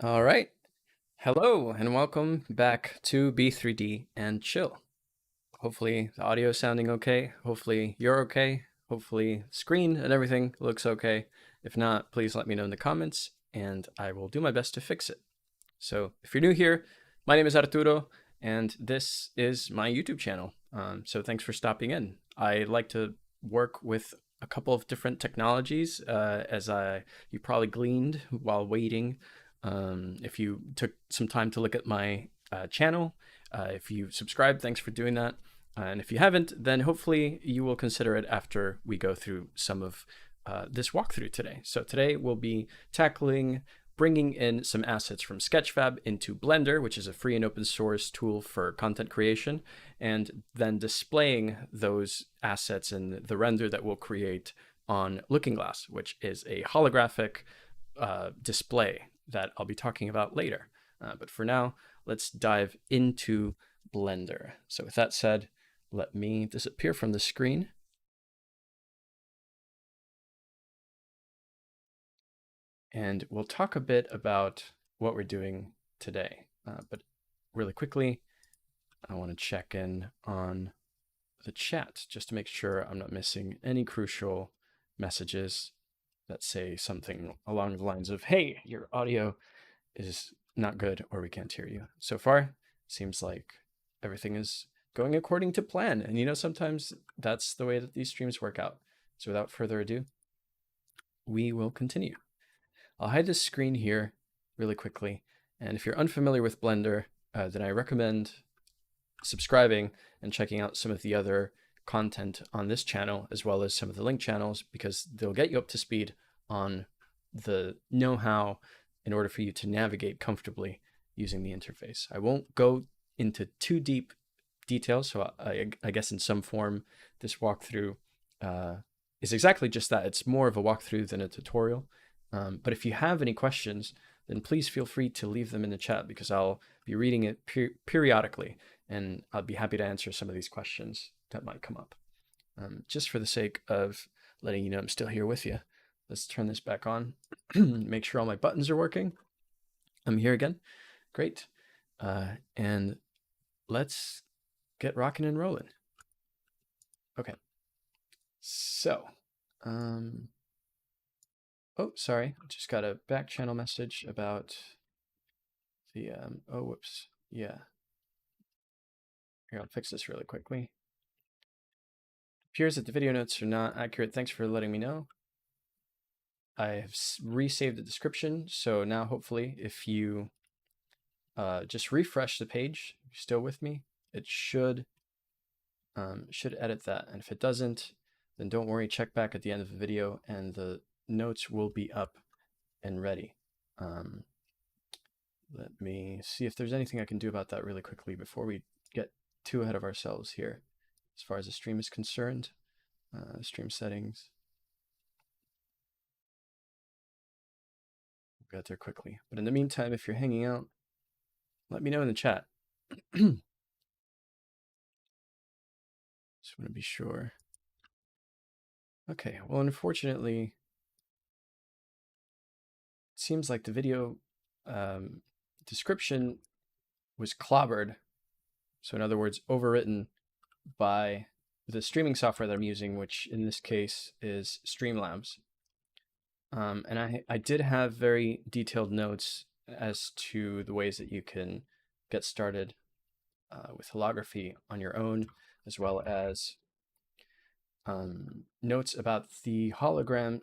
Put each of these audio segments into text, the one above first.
All right. Hello and welcome back to B3D and Chill. Hopefully the audio is sounding okay. Hopefully you're okay. Hopefully the screen and everything looks okay. If not, please let me know in the comments and I will do my best to fix it. So if you're new here, my name is Arturo and this is my YouTube channel. So thanks for stopping in. I like to work with a couple of different technologies as you probably gleaned while waiting. If you took some time to look at my channel, if you subscribed, thanks for doing that. And if you haven't, then hopefully you will consider it after we go through some of this walkthrough today. So today we'll be tackling bringing in some assets from Sketchfab into Blender, which is a free and open source tool for content creation, and then displaying those assets in the render that we'll create on Looking Glass, which is a holographic display that I'll be talking about later. But for now, let's dive into Blender. So with that said, let me disappear from the screen. And we'll talk a bit about what we're doing today. But really quickly, I want to check in on the chat just to make sure I'm not missing any crucial messages that say something along the lines of, hey, your audio is not good or we can't hear you. So far, seems like everything is going according to plan. And sometimes that's the way that these streams work out. So without further ado, we will continue. I'll hide this screen here really quickly. And if you're unfamiliar with Blender, then I recommend subscribing and checking out some of the other content on this channel, as well as some of the link channels, because they'll get you up to speed on the know-how in order for you to navigate comfortably using the interface. I won't go into too deep details, so I guess in some form this walkthrough is exactly just that. It's more of a walkthrough than a tutorial. But if you have any questions, then please feel free to leave them in the chat, because I'll be reading it periodically, and I'll be happy to answer some of these questions that might come up. Just for the sake of letting you know I'm still here with you, let's turn this back on, make sure all my buttons are working. I'm here again. Great. And let's get rocking and rolling. Okay. So, oh, sorry. I just got a back channel message about the, oh, whoops. Yeah. Here, I'll fix this really quickly. Appears that the video notes are not accurate. Thanks for letting me know. I have resaved the description. So now hopefully if you just refresh the page, if you're still with me, it should edit that. And if it doesn't, then don't worry, check back at the end of the video and the notes will be up and ready. Let me see if there's anything I can do about that really quickly before we get too ahead of ourselves here. As far as the stream is concerned, stream settings. We'll get there quickly. But in the meantime, if you're hanging out, let me know in the chat. Just want to be sure. Okay, well, unfortunately, it seems like the video description was clobbered. So in other words, overwritten by the streaming software that I'm using, which in this case is Streamlabs. And I did have very detailed notes as to the ways that you can get started with holography on your own, as well as notes about the hologram,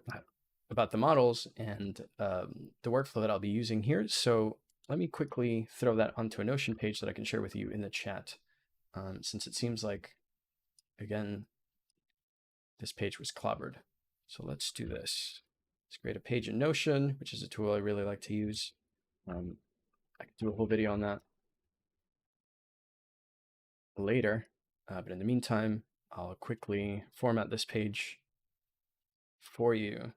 about the models, and the workflow that I'll be using here. So let me quickly throw that onto a Notion page that I can share with you in the chat, since it seems like, again, this page was clobbered. So let's do this. Let's create a page in Notion, which is a tool I really like to use. I could do a whole video on that later, but in the meantime, I'll quickly format this page for you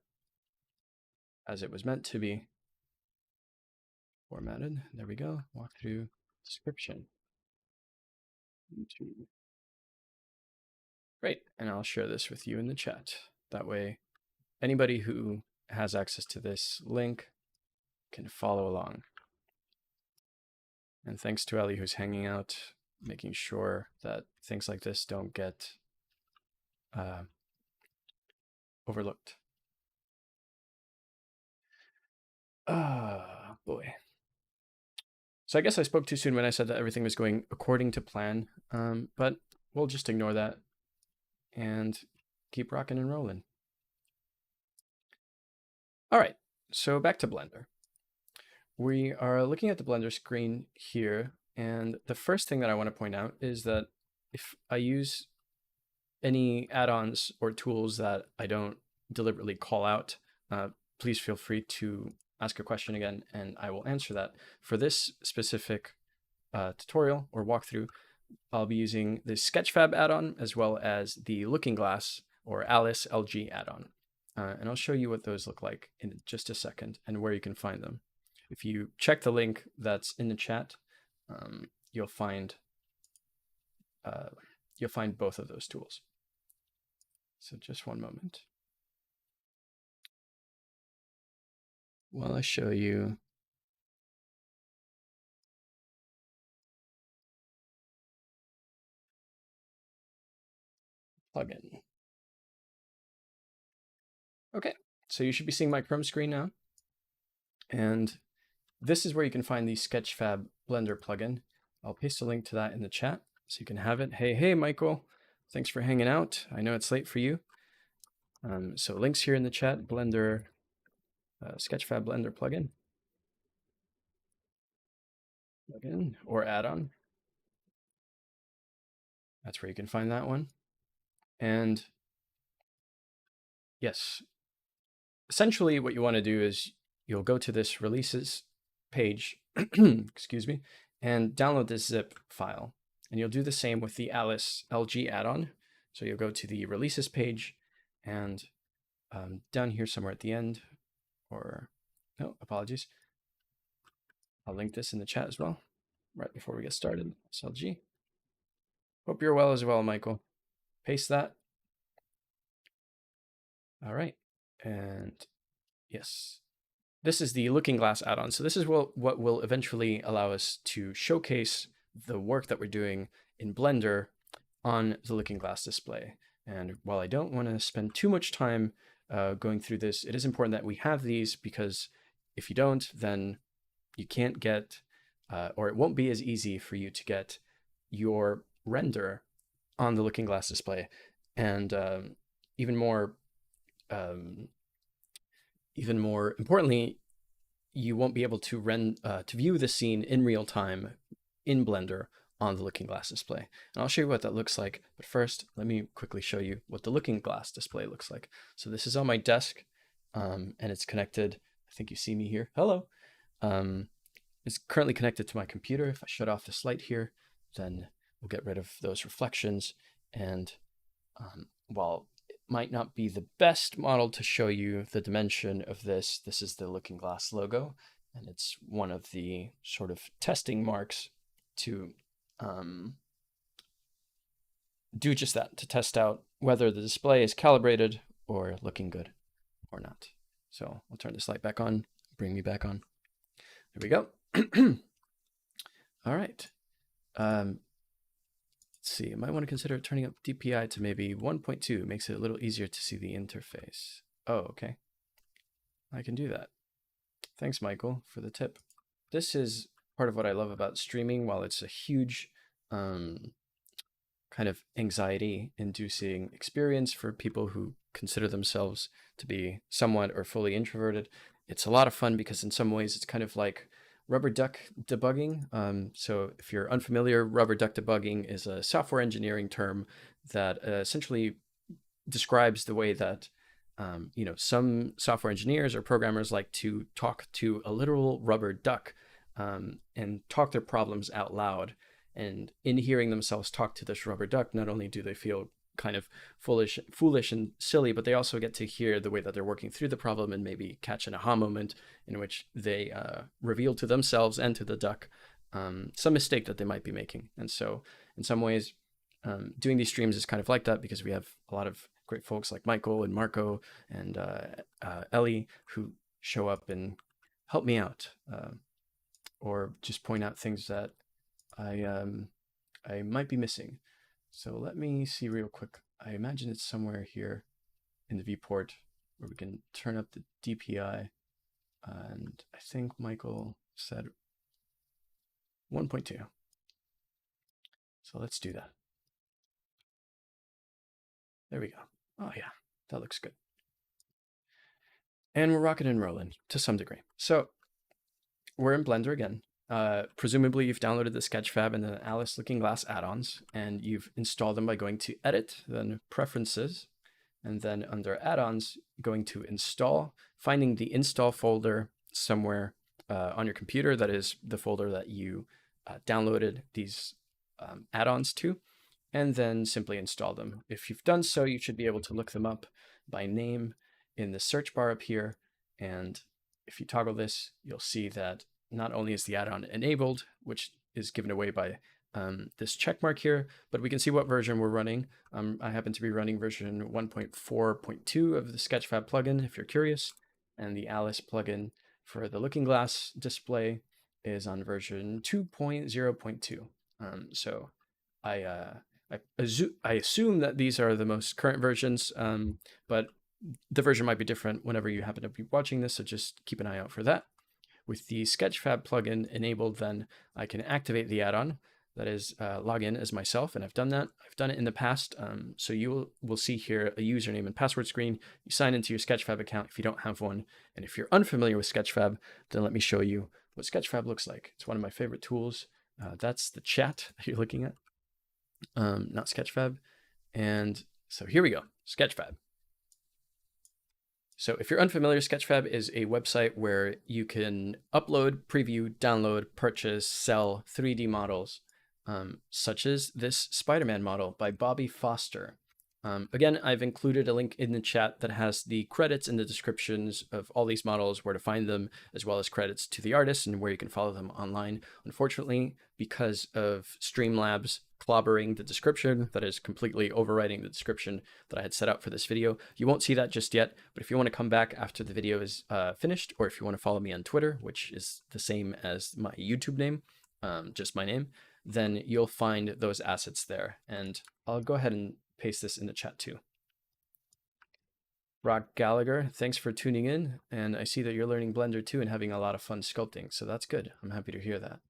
as it was meant to be formatted. There we go. Walkthrough description. YouTube. Great. And I'll share this with you in the chat. That way, anybody who has access to this link can follow along. And thanks to Ellie who's hanging out, making sure that things like this don't get overlooked. Ah, boy. So I guess I spoke too soon when I said that everything was going according to plan, but we'll just ignore that and keep rocking and rolling. All right, so back to Blender. We are looking at the Blender screen here, and the first thing that I want to point out is that if I use any add-ons or tools that I don't deliberately call out, please feel free to ask a question again, and I will answer that. For this specific tutorial or walkthrough, I'll be using the Sketchfab add-on as well as the Looking Glass or Alst LG add-on. And I'll show you what those look like in just a second and where you can find them. If you check the link that's in the chat, you'll find both of those tools. So just one moment. While I show you plugin. Okay, so you should be seeing my Chrome screen now. And this is where you can find the Sketchfab Blender plugin. I'll paste a link to that in the chat so you can have it. Hey, Michael, thanks for hanging out. I know it's late for you. So links here in the chat, Blender, Sketchfab Blender plugin or add-on. That's where you can find that one. And yes, essentially what you want to do is you'll go to this releases page, excuse me, and download this zip file. And you'll do the same with the Alst LG add-on. So you'll go to the releases page and down here somewhere at the end, or no, apologies. I'll link this in the chat as well, right before we get started. SLG. Hope you're well as well, Michael. Paste that. All right. And yes, this is the Looking Glass add-on. So this is what will eventually allow us to showcase the work that we're doing in Blender on the Looking Glass display. And while I don't want to spend too much time going through this, it is important that we have these, because if you don't, then you can't get, or it won't be as easy for you to get your render on the Looking Glass display. And even more importantly, you won't be able to view the scene in real time in Blender on the Looking Glass display. And I'll show you what that looks like. But first, let me quickly show you what the Looking Glass display looks like. So this is on my desk, and it's connected. I think you see me here. Hello. It's currently connected to my computer. If I shut off this light here, then we'll get rid of those reflections. And while it might not be the best model to show you the dimension of this, this is the Looking Glass logo, and it's one of the sort of testing marks to do just that, to test out whether the display is calibrated or looking good or not. So I'll turn this light back on, bring me back on. There we go. All right. Let's see, I might want to consider turning up DPI to maybe 1.2. Makes it a little easier to see the interface. Oh, okay. I can do that. Thanks, Michael, for the tip. This is part of what I love about streaming. While it's a huge kind of anxiety-inducing experience for people who consider themselves to be somewhat or fully introverted, it's a lot of fun because in some ways it's kind of like rubber duck debugging. So if you're unfamiliar, rubber duck debugging is a software engineering term that essentially describes the way that some software engineers or programmers like to talk to a literal rubber duck and talk their problems out loud. And in hearing themselves talk to this rubber duck, not only do they feel kind of foolish and silly, but they also get to hear the way that they're working through the problem and maybe catch an aha moment in which they reveal to themselves and to the duck some mistake that they might be making. And so in some ways, doing these streams is kind of like that, because we have a lot of great folks like Michael and Marco and Ellie who show up and help me out or just point out things that I might be missing. So let me see real quick. I imagine it's somewhere here in the viewport where we can turn up the DPI. And I think Michael said 1.2. So let's do that. There we go. Oh yeah, that looks good. And we're rocking and rolling to some degree. So we're in Blender again. Presumably you've downloaded the Sketchfab and the Alst Looking Glass add-ons, and you've installed them by going to Edit, then Preferences, and then under Add-ons, going to Install, finding the Install folder somewhere on your computer. That is the folder that you downloaded these add-ons to, and then simply install them. If you've done so, you should be able to look them up by name in the search bar up here. And if you toggle this, you'll see that not only is the add-on enabled, which is given away by this check mark here, but we can see what version we're running. I happen to be running version 1.4.2 of the Sketchfab plugin, if you're curious, and the Alst plugin for the Looking Glass display is on version 2.0.2. So I assume that these are the most current versions, but the version might be different whenever you happen to be watching this, so just keep an eye out for that. With the Sketchfab plugin enabled, then I can activate the add-on, that is log in as myself, and I've done that. I've done it in the past, so you will see here a username and password screen. You sign into your Sketchfab account if you don't have one, and if you're unfamiliar with Sketchfab, then let me show you what Sketchfab looks like. It's one of my favorite tools. That's the chat that you're looking at, not Sketchfab. And so here we go, Sketchfab. So if you're unfamiliar, Sketchfab is a website where you can upload, preview, download, purchase, sell 3D models, such as this Spider-Man model by Bobby Foster. Again, I've included a link in the chat that has the credits in the descriptions of all these models, where to find them, as well as credits to the artists and where you can follow them online. Unfortunately, because of Streamlabs clobbering the description, that is completely overwriting the description that I had set out for this video, you won't see that just yet. But if you want to come back after the video is finished, or if you want to follow me on Twitter, which is the same as my YouTube name, just my name, then you'll find those assets there. And I'll go ahead and paste this in the chat too. Rock Gallagher, thanks for tuning in. And I see that you're learning Blender too and having a lot of fun sculpting. So that's good. I'm happy to hear that.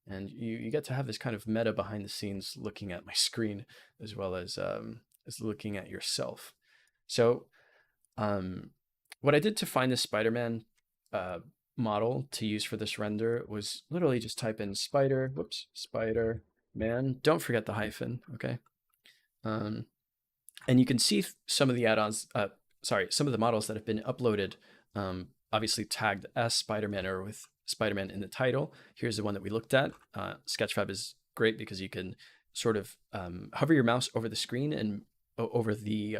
And you get to have this kind of meta behind the scenes looking at my screen, as well as looking at yourself. So what I did to find this Spider-Man model to use for this render was literally just type in Spider-Man. Don't forget the hyphen, okay? And you can see some of the add-ons, some of the models that have been uploaded, obviously tagged as Spider-Man or with Spider-Man in the title. Here's the one that we looked at. Sketchfab is great because you can sort of hover your mouse over the screen and over the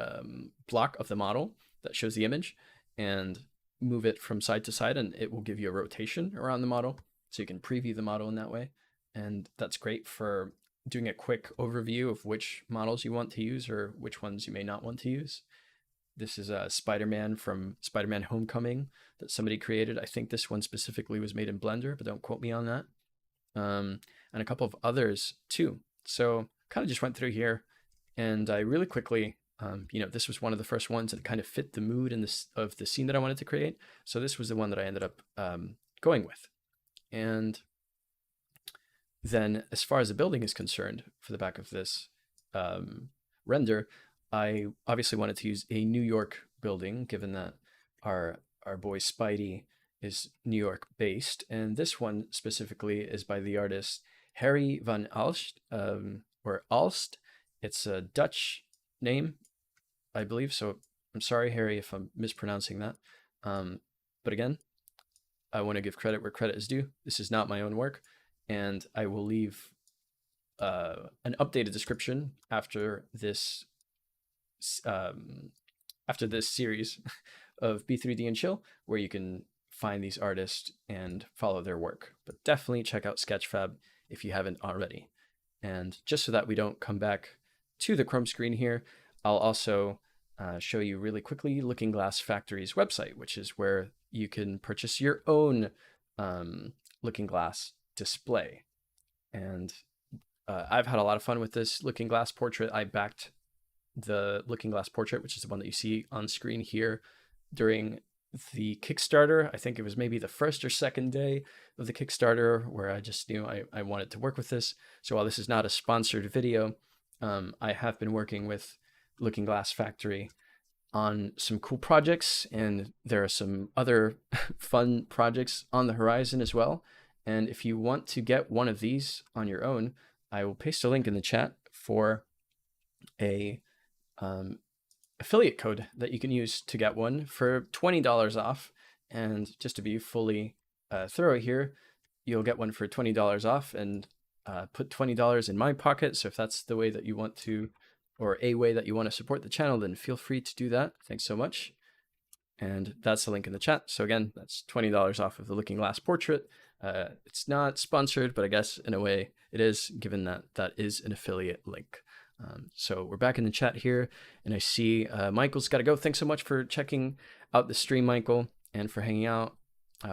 block of the model that shows the image and move it from side to side, and it will give you a rotation around the model. So you can preview the model in that way. And that's great for doing a quick overview of which models you want to use or which ones you may not want to use. This is a Spider-Man from Spider-Man Homecoming that somebody created. I think this one specifically was made in Blender, but don't quote me on that. And a couple of others too. So kind of just went through here, and I really quickly, this was one of the first ones that kind of fit the mood and of the scene that I wanted to create. So this was the one that I ended up going with. And then as far as the building is concerned, for the back of this render, I obviously wanted to use a New York building, given that our boy Spidey is New York based. And this one specifically is by the artist Harry van Alst, or Alst. It's a Dutch name, I believe. So I'm sorry, Harry, if I'm mispronouncing that. But again, I want to give credit where credit is due. This is not my own work. And I will leave an updated description after this series of b3dnchill, where you can find these artists and follow their work. But definitely check out Sketchfab if you haven't already. And just so that we don't come back to the Chrome screen here, I'll also show you really quickly Looking Glass Factory's website, which is where you can purchase your own Looking Glass display. And I've had a lot of fun with this looking glass portrait. I backed the looking glass portrait, which is the one that you see on screen here, during the Kickstarter. I think it was maybe the first or second day of the Kickstarter where I just knew I wanted to work with this. So while this is not a sponsored video, I have been working with Looking Glass Factory on some cool projects, and there are some other fun projects on the horizon as well. And if you want to get one of these on your own, I will paste a link in the chat for a affiliate code that you can use to get one for $20 off. And just to be fully thorough here, you'll get one for $20 off and put $20 in my pocket. So if that's the way that you want to, or a way that you want to support the channel, then feel free to do that. Thanks so much. And that's the link in the chat. So again, that's $20 off of the Looking Glass portrait. It's not sponsored, but I guess in a way it is, given that that is an affiliate link. So we're back in the chat here, and I see Michael's got to go. Thanks so much for checking out the stream, Michael, and for hanging out.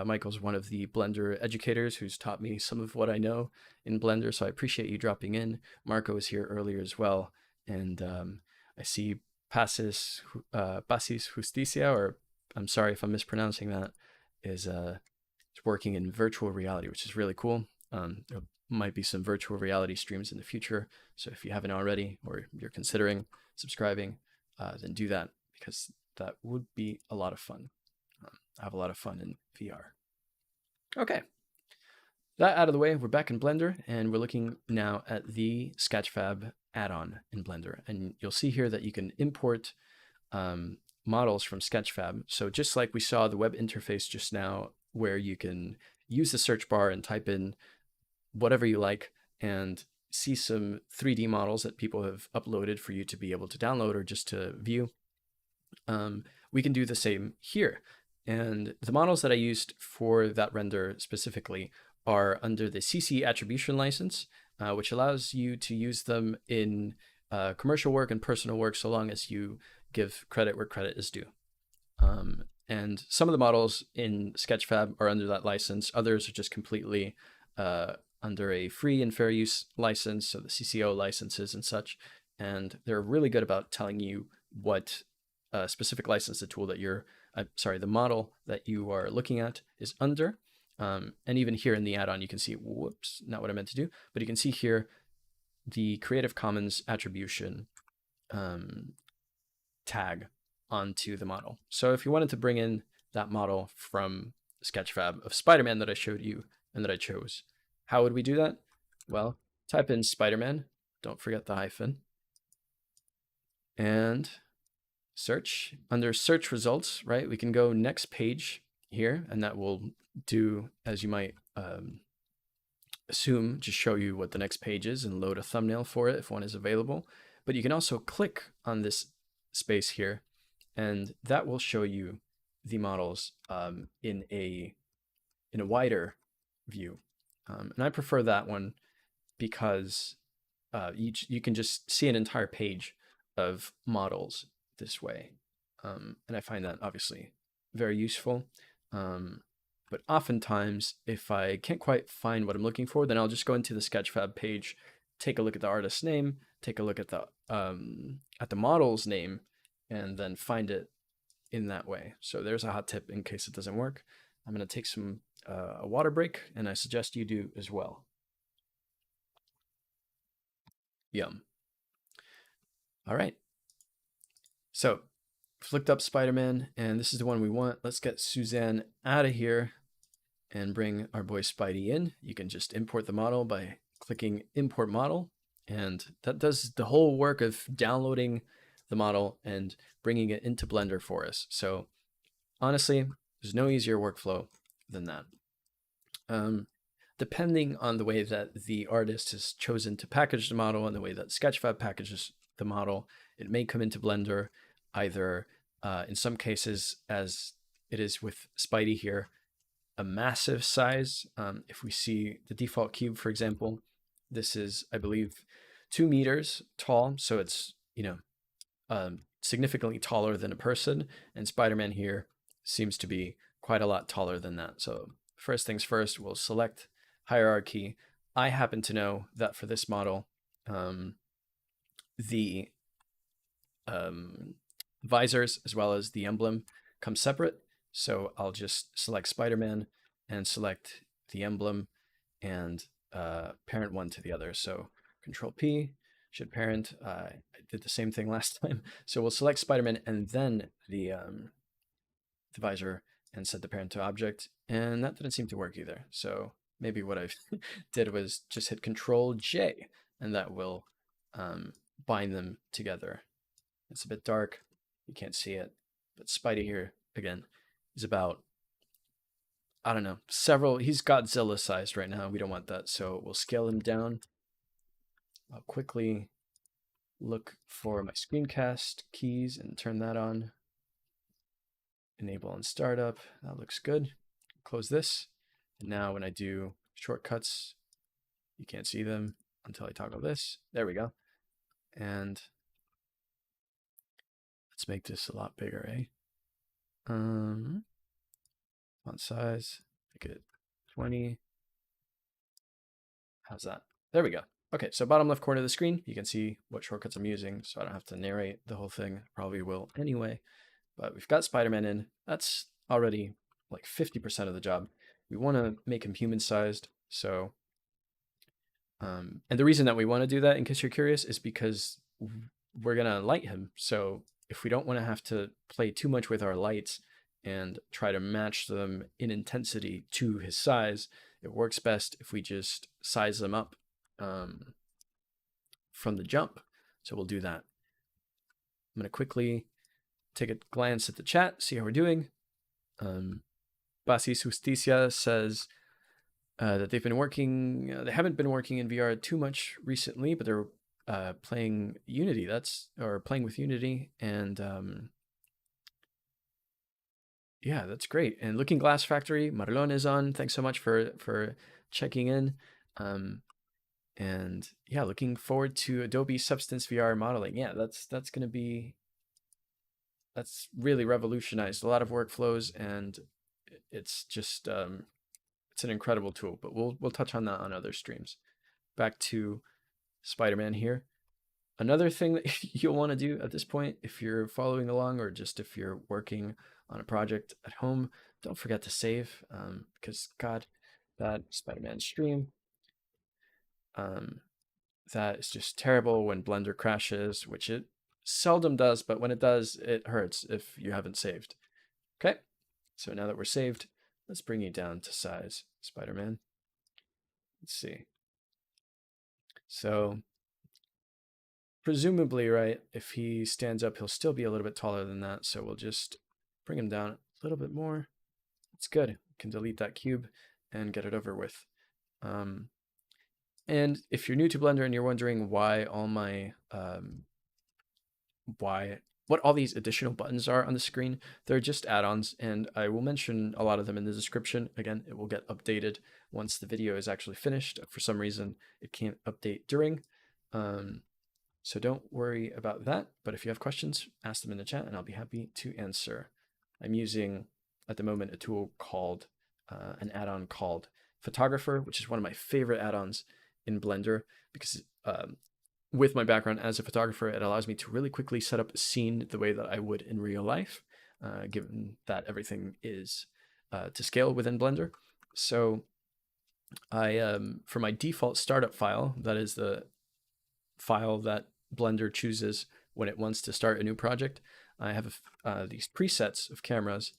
Michael's one of the Blender educators who's taught me some of what I know in Blender, so I appreciate you dropping in. Marco was here earlier as well, and I see Pasis Justicia, or I'm sorry if I'm mispronouncing that, is working in virtual reality, which is really cool. There might be some virtual reality streams in the future, so if you haven't already, or you're considering subscribing, then do that, because that would be a lot of fun. I have a lot of fun in VR. Okay, that out of the way, we're back in Blender, and we're looking now at the Sketchfab add-on in Blender. And you'll see here that you can import models from Sketchfab. So just like we saw the web interface just now, where you can use the search bar and type in whatever you like and see some 3D models that people have uploaded for you to be able to download or just to view, we can do the same here. And the models that I used for that render specifically are under the CC attribution license, which allows you to use them in commercial work and personal work, so long as you give credit where credit is due. And some of the models in Sketchfab are under that license. Others are just completely under a free and fair use license, so the CCO licenses and such. And they're really good about telling you what specific license the tool that you're, the model that you are looking at is under. And even here in the add-on, you can see, whoops, not what I meant to do, but you can see here the Creative Commons attribution tag onto the model. So if you wanted to bring in that model from Sketchfab of Spider-Man that I showed you and that I chose, how would we do that? Well, type in Spider-Man, don't forget the hyphen, and search. Under search results, right, we can go next page here, and that will do, as you might assume, just show you what the next page is and load a thumbnail for it if one is available. But you can also click on this space here, and that will show you the models in a wider view. And I prefer that one because you can just see an entire page of models this way. And I find that obviously very useful. But oftentimes, if I can't quite find what I'm looking for, then I'll just go into the Sketchfab page, take a look at the artist's name, take a look at the model's name, and then find it in that way. So there's a hot tip in case it doesn't work. I'm going to take a water break, and I suggest you do as well. Yum. All right. So flicked up Spider-Man, and this is the one we want. Let's get Suzanne out of here and bring our boy Spidey in. You can just import the model by clicking Import Model, and that does the whole work of downloading the model and bringing it into Blender for us. So honestly, there's no easier workflow than that. Depending on the way that the artist has chosen to package the model and the way that Sketchfab packages the model, it may come into Blender either in some cases, as it is with Spidey here, a massive size. If we see the default cube, for example, this is, I believe, 2 meters tall. So it's, significantly taller than a person. And Spider-Man here seems to be quite a lot taller than that. So first things first, we'll select hierarchy. I happen to know that for this model, the visors as well as the emblem come separate. So I'll just select Spider-Man and select the emblem and parent one to the other. So Control P should parent. I did the same thing last time. So we'll select Spider-Man and then the visor and set the parent to object. And that didn't seem to work either. So maybe what I did was just hit Control J and that will bind them together. It's a bit dark. You can't see it. But Spidey here, again, is about, I don't know, he's Godzilla sized right now. We don't want that. So we'll scale him down. I'll quickly look for my screencast keys and turn that on. Enable on startup. That looks good. Close this. And now when I do shortcuts, you can't see them until I toggle this. There we go. And let's make this a lot bigger, eh? Font size, make it 20. How's that? There we go. Okay, so bottom left corner of the screen, you can see what shortcuts I'm using, so I don't have to narrate the whole thing. Probably will anyway. But we've got Spider-Man in. That's already like 50% of the job. We want to make him human-sized, so... and the reason that we want to do that, in case you're curious, is because we're going to light him. So if we don't want to have to play too much with our lights and try to match them in intensity to his size, it works best if we just size them up from the jump. So we'll do that. I'm going to quickly take a glance at the chat, see how we're doing. Basis Justicia says that they've been working, they haven't been working in VR too much recently, but they're playing Unity, or playing with Unity, and yeah, that's great. And Looking Glass Factory, Marlon is on. Thanks so much for checking in. And yeah, looking forward to Adobe Substance VR modeling. Yeah, that's really revolutionized a lot of workflows, and it's just it's an incredible tool. But we'll touch on that on other streams. Back to Spider-Man here. Another thing that you'll want to do at this point, if you're following along or just if you're working on a project at home, don't forget to save, because God, that Spider-Man stream, that is just terrible when Blender crashes, which it seldom does, but when it does, it hurts if you haven't saved. Okay, so now that we're saved, let's bring you down to size, Spider-Man. Let's see. So presumably, right, if he stands up, he'll still be a little bit taller than that. So we'll just bring him down a little bit more. It's good. We can delete that cube and get it over with. And if you're new to Blender and you're wondering why all my, what all these additional buttons are on the screen, they're just add-ons, and I will mention a lot of them in the description. Again, it will get updated once the video is actually finished. For some reason, it can't update during. So don't worry about that. But if you have questions, ask them in the chat and I'll be happy to answer. I'm using, at the moment, a tool called, an add-on called Photographer, which is one of my favorite add-ons in Blender, because with my background as a photographer, it allows me to really quickly set up a scene the way that I would in real life, given that everything is to scale within Blender. So I, for my default startup file, that is the file that Blender chooses when it wants to start a new project, I have these presets of cameras,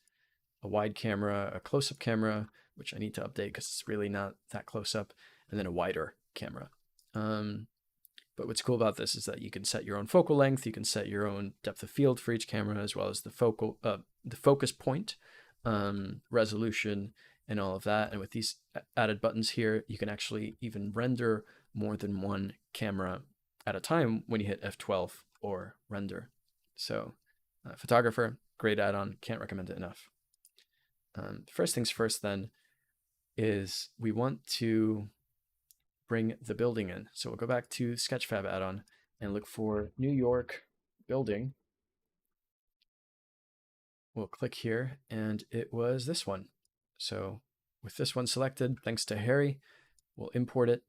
a wide camera, a close-up camera, which I need to update because it's really not that close up, and then a wider camera. But what's cool about this is that you can set your own focal length, you can set your own depth of field for each camera, as well as the focus point, resolution, and all of that. And with these added buttons here, you can actually even render more than one camera at a time when you hit F12 or render. So Photographer, great add-on, can't recommend it enough. First things first then is we want to bring the building in. So we'll go back to Sketchfab add-on and look for New York building. We'll click here and it was this one. So with this one selected, thanks to Harry, We'll import it.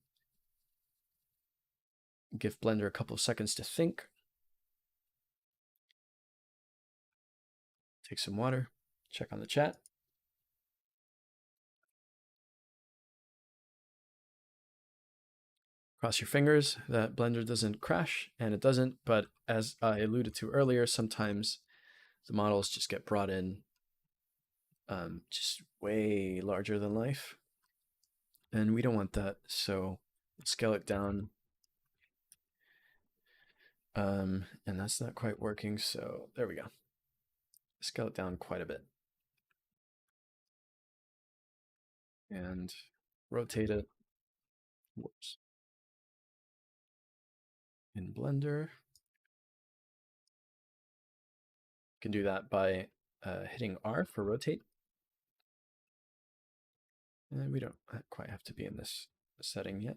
Give Blender a couple of seconds to think. Take some water. Check on the chat. Cross your fingers that Blender doesn't crash, and it doesn't, but as I alluded to earlier, sometimes the models just get brought in just way larger than life, and we don't want that, so scale it down. And that's not quite working, so there we go. Scale it down quite a bit. And rotate it. Whoops. In Blender. You can do that by hitting R for rotate. And we don't quite have to be in this setting yet.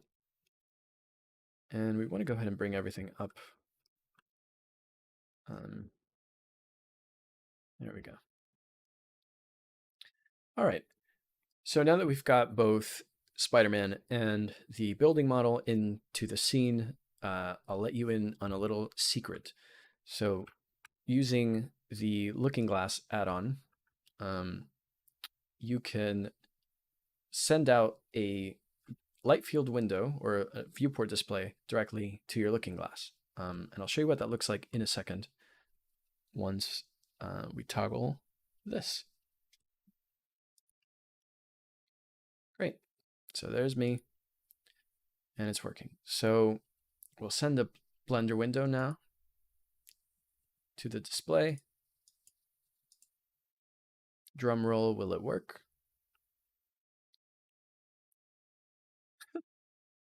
And we want to go ahead and bring everything up. There we go. All right. So now that we've got both Spider-Man and the building model into the scene, I'll let you in on a little secret. So using the Looking Glass add-on, you can send out a light field window or a viewport display directly to your Looking Glass. And I'll show you what that looks like in a second once we toggle this. Great. So there's me, and it's working. So we'll send a Blender window now to the display. Drum roll, will it work?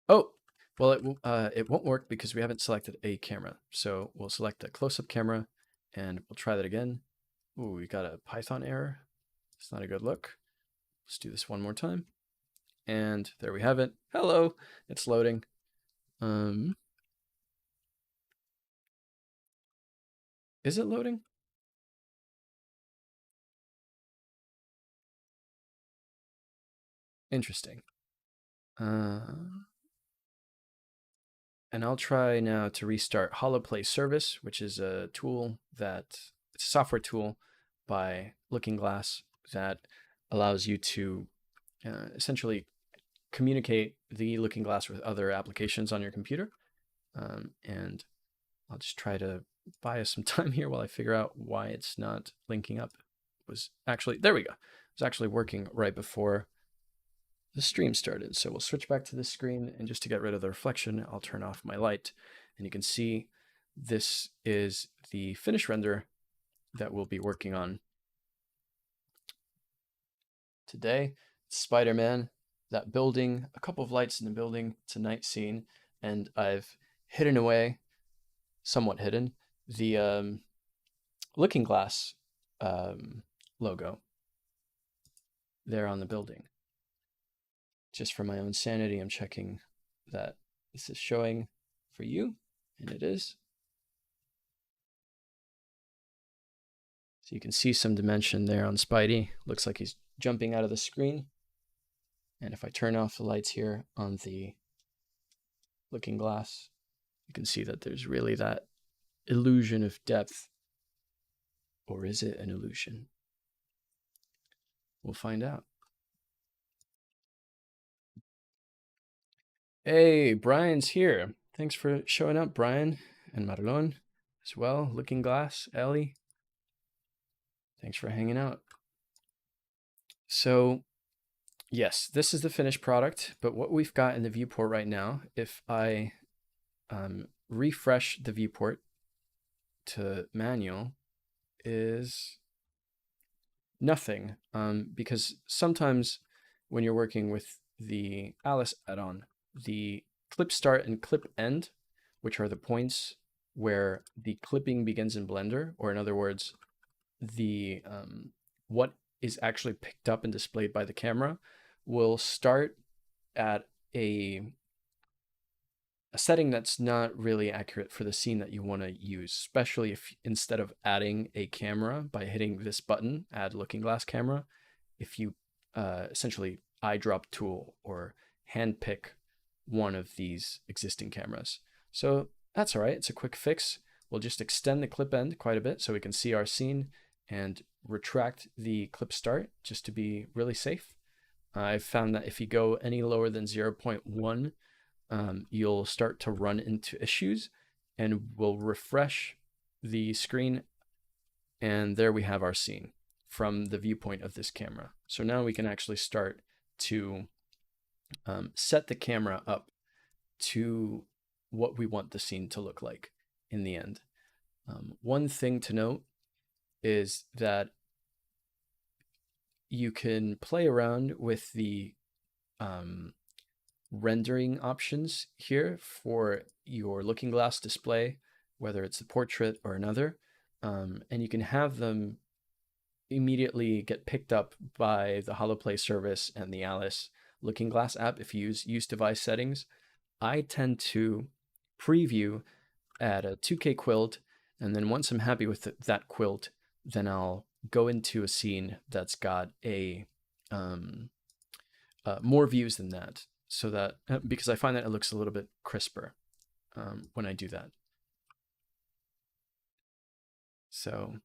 Oh, well, it won't work because we haven't selected a camera. So we'll select a close-up camera, and we'll try that again. Ooh, we got a Python error. It's not a good look. Let's do this one more time. And there we have it. Hello, it's loading. Is it loading? Interesting. And I'll try now to restart HoloPlay Service, which is a tool it's a software tool by Looking Glass that allows you to essentially communicate the Looking Glass with other applications on your computer. And I'll just try to buy us some time here while I figure out why it's not linking up. It was actually, there we go. It was actually working right before the stream started. So we'll switch back to this screen, and just to get rid of the reflection, I'll turn off my light, and you can see this is the finished render that we'll be working on today. Spider-Man, that building, a couple of lights in the building. It's a night scene, and I've hidden away, somewhat hidden, the Looking Glass logo there on the building. Just for my own sanity, I'm checking that this is showing for you, and it is. So you can see some dimension there on Spidey. Looks like he's jumping out of the screen. And if I turn off the lights here on the Looking Glass, you can see that there's really that illusion of depth. Or is it an illusion? We'll find out. Hey, Brian's here. Thanks for showing up, Brian, and Marlon as well. Looking Glass, Ellie. Thanks for hanging out. So, yes, this is the finished product, but what we've got in the viewport right now, if I refresh the viewport to manual, is nothing, because sometimes when you're working with the Alst add-on, the clip start and clip end, which are the points where the clipping begins in Blender, or in other words, the what is actually picked up and displayed by the camera, will start at a setting that's not really accurate for the scene that you want to use, especially if instead of adding a camera by hitting this button, add Looking Glass camera, if you essentially eyedrop tool or hand pick one of these existing cameras. So that's all right. It's a quick fix. We'll just extend the clip end quite a bit so we can see our scene and retract the clip start just to be really safe. I've found that if you go any lower than 0.1, you'll start to run into issues, and we'll refresh the screen, and there we have our scene from the viewpoint of this camera. So now we can actually start to set the camera up to what we want the scene to look like in the end. One thing to note is that you can play around with the rendering options here for your looking glass display, whether it's a portrait or another, and you can have them immediately get picked up by the HoloPlay service and the Alst looking glass app if you use device settings. I tend to preview at a 2K quilt, and then once I'm happy with that quilt, then I'll go into a scene that's got a more views than that, so that because I find that it looks a little bit crisper when I do that. So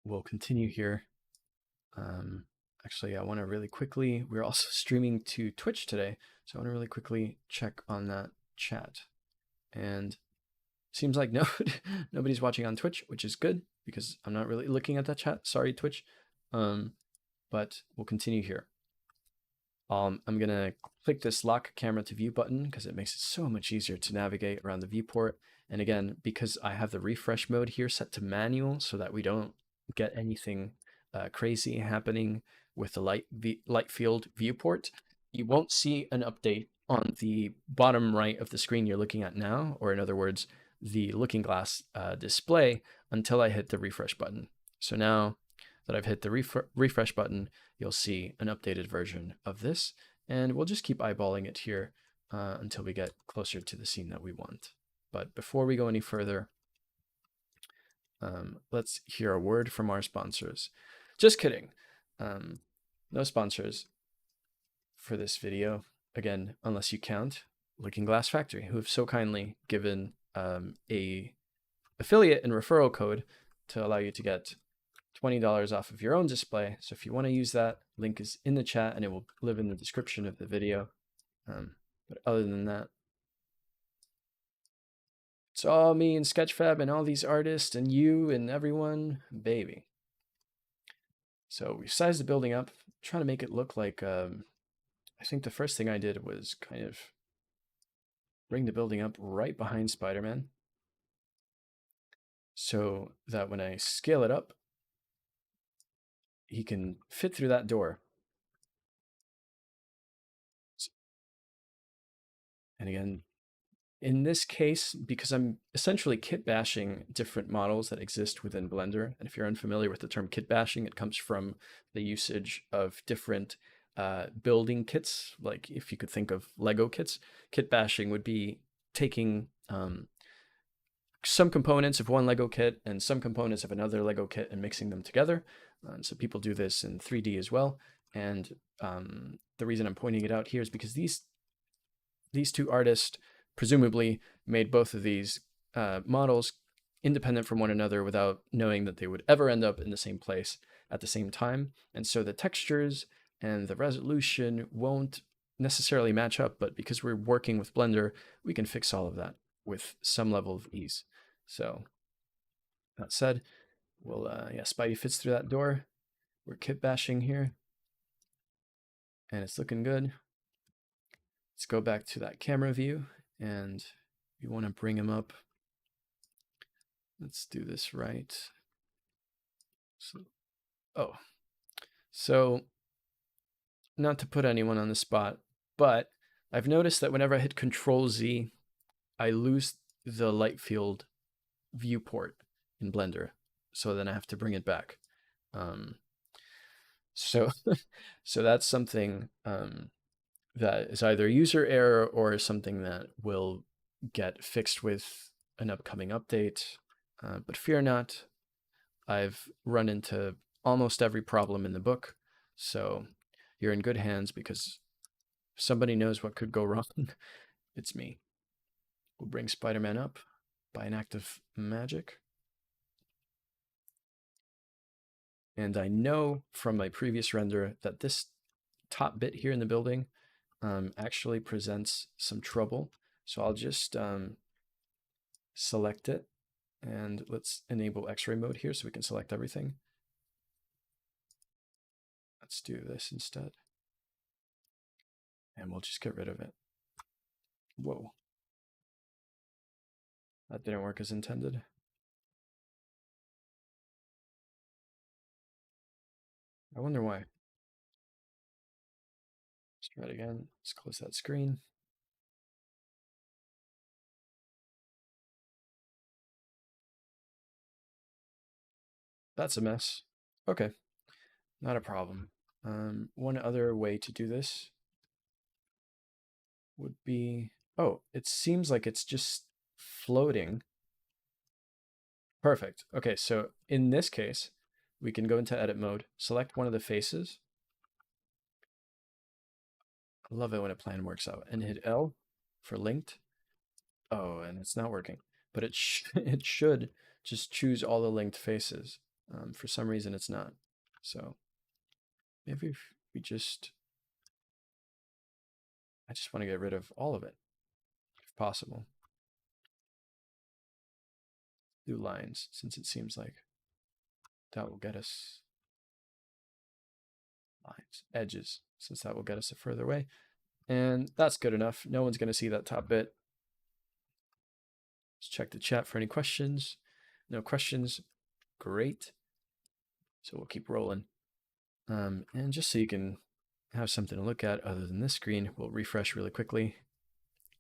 we'll continue here. Actually, I want to really quickly, we're also streaming to Twitch today, so I want to really quickly check on that chat. And seems like nobody's watching on Twitch, which is good because I'm not really looking at that chat. Sorry, Twitch. But we'll continue here. I'm going to click this lock camera to view button because it makes it so much easier to navigate around the viewport. And again, because I have the refresh mode here set to manual so that we don't get anything crazy happening with the light field viewport, you won't see an update on the bottom right of the screen you're looking at now, or in other words, the looking glass display, until I hit the refresh button. So now that I've hit the refresh button, you'll see an updated version of this, and we'll just keep eyeballing it here until we get closer to the scene that we want. But before we go any further, let's hear a word from our sponsors. Just kidding. No sponsors for this video, again, unless you count Looking Glass Factory, who have so kindly given a affiliate and referral code to allow you to get $20 off of your own display. So if you want to use that, link is in the chat and it will live in the description of the video. But other than that, it's all me and Sketchfab and all these artists and you and everyone, baby. So we sized the building up, trying to make it look like, I think the first thing I did was kind of bring the building up right behind Spider-Man, so that when I scale it up, he can fit through that door. And again, in this case, because I'm essentially kit bashing different models that exist within Blender, and if you're unfamiliar with the term kit bashing, it comes from the usage of different building kits. Like if you could think of Lego kits, kit bashing would be taking some components of one Lego kit and some components of another Lego kit and mixing them together. So people do this in 3D as well. And the reason I'm pointing it out here is because these two artists presumably made both of these models independent from one another without knowing that they would ever end up in the same place at the same time. And so the textures and the resolution won't necessarily match up, but because we're working with Blender, we can fix all of that with some level of ease. So that said, we'll, yeah, Spidey fits through that door. We're kit bashing here, and it's looking good. Let's go back to that camera view, and we want to bring him up. Let's do this right. So not to put anyone on the spot, but I've noticed that whenever I hit Control Z, I lose the light field viewport in Blender. So then I have to bring it back. So that's something that is either user error or something that will get fixed with an upcoming update. But fear not, I've run into almost every problem in the book. So you're in good hands because If somebody knows what could go wrong, it's me. We'll bring Spider-Man up by an act of magic. And I know from my previous render that this top bit here in the building actually presents some trouble. So I'll just select it, and let's enable X-ray mode here so we can select everything. Let's do this instead. And we'll just get rid of it. Whoa. That didn't work as intended. I wonder why. Let's try it again. Let's close that screen. That's a mess. Okay, not a problem. One other way to do this would be, oh, it seems like it's just floating. Perfect. Okay, so in this case, we can go into edit mode, select one of the faces. I love it when a plan works out, and hit L for linked. Oh, and it's not working, but it it should just choose all the linked faces. For some reason, it's not. So maybe if we I just want to get rid of all of it, if possible. Do lines, since it seems like that will get us lines, edges, since that will get us a further away. And that's good enough. No one's going to see that top bit. Let's check the chat for any questions. No questions. Great. So we'll keep rolling. And just so you can have something to look at other than this screen, we'll refresh really quickly.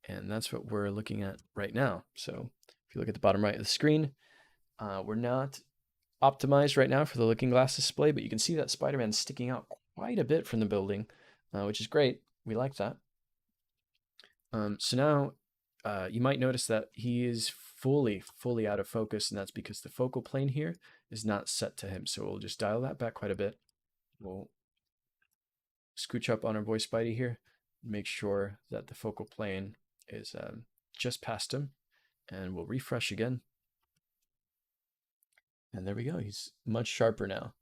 And that's what we're looking at right now. So if you look at the bottom right of the screen, we're not optimized right now for the looking glass display, but you can see that Spider-Man's sticking out quite a bit from the building, which is great. We like that. So now you might notice that he is fully out of focus, and that's because the focal plane here is not set to him. So we'll just dial that back quite a bit. We'll scooch up on our voice Spidey here, make sure that the focal plane is just past him, and we'll refresh again. And there we go. He's much sharper now.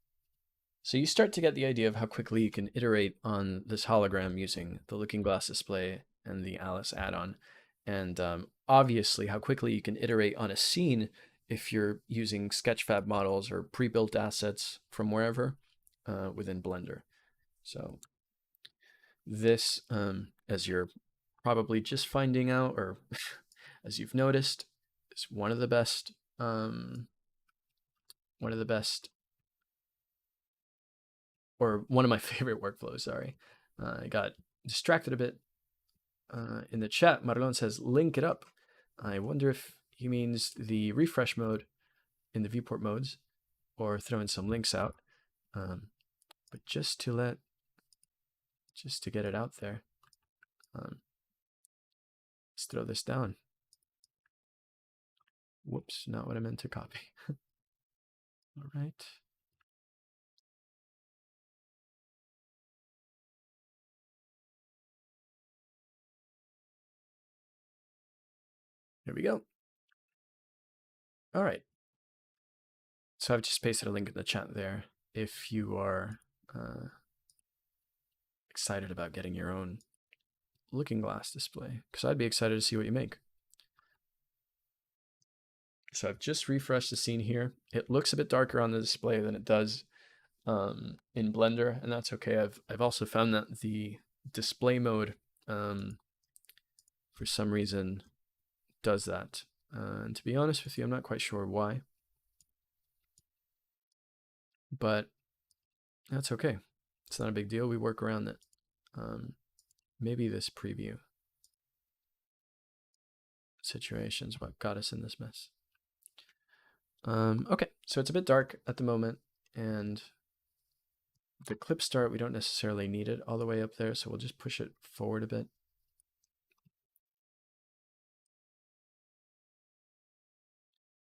So you start to get the idea of how quickly you can iterate on this hologram using the looking glass display and the Alst add-on. And obviously how quickly you can iterate on a scene if you're using Sketchfab models or pre-built assets from wherever within Blender. So this, as you're probably just finding out, or as you've noticed, is one of the best or one of my favorite workflows, sorry. I got distracted a bit. In the chat, Marlon says, link it up. I wonder if he means the refresh mode in the viewport modes or throwing some links out. But just to get it out there, let's throw this down. Whoops, not what I meant to copy. All right. There we go. All right. So I've just pasted a link in the chat there if you are excited about getting your own looking glass display, because I'd be excited to see what you make. So I've just refreshed the scene here. It looks a bit darker on the display than it does in Blender, and that's okay. I've also found that the display mode for some reason does that. And to be honest with you, I'm not quite sure why, but that's okay. It's not a big deal. We work around it. Maybe this preview situation's what got us in this mess. Okay, so it's a bit dark at the moment, and the clip start, we don't necessarily need it all the way up there, so we'll just push it forward a bit.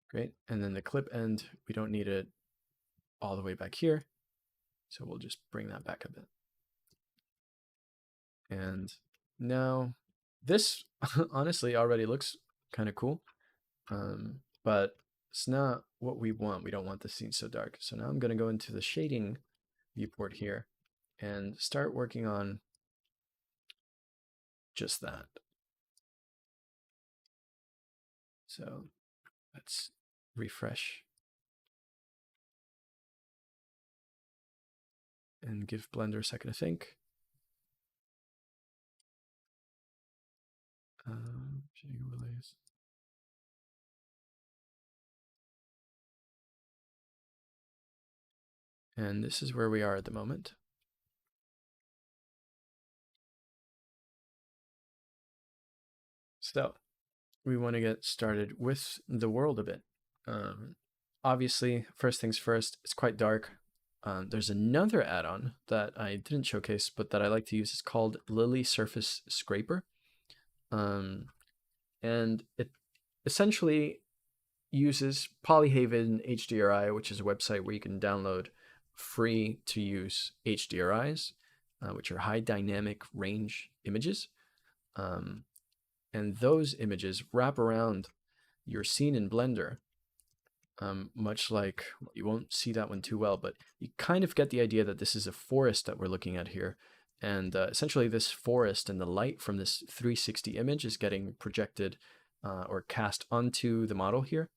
Great, and then the clip end, we don't need it all the way back here, so we'll just bring that back a bit. And Now, this honestly already looks kind of cool, but it's not what we want. We don't want the scene so dark. So now I'm going to go into the shading viewport here and start working on just that. So let's refresh and give Blender a second to think. Shading overlays. And this is where we are at the moment. So we want to get started with the world a bit. Obviously, first things first, it's quite dark. There's another add-on that I didn't showcase, but that I like to use. It's called Lily Surface Scraper. And it essentially uses Polyhaven HDRI, which is a website where you can download free to use HDRIs, which are high dynamic range images. And those images wrap around your scene in Blender, much like, well, you won't see that one too well, but you kind of get the idea that this is a forest that we're looking at here. And essentially this forest and the light from this 360 image is getting projected or cast onto the model here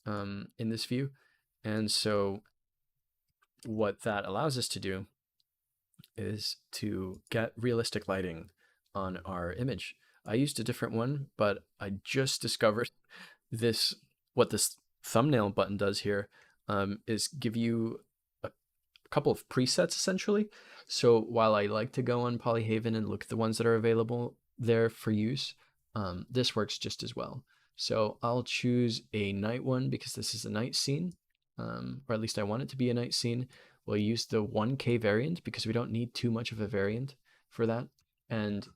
in this view. And so what that allows us to do is to get realistic lighting on our image. I used a different one, but I just discovered this, what this thumbnail button does here is give you a couple of presets essentially. So while I like to go on Polyhaven and look at the ones that are available there for use, this works just as well. So I'll choose a night one because this is a night scene, or at least I want it to be a night scene. We'll use the 1K variant because we don't need too much of a variant for that. And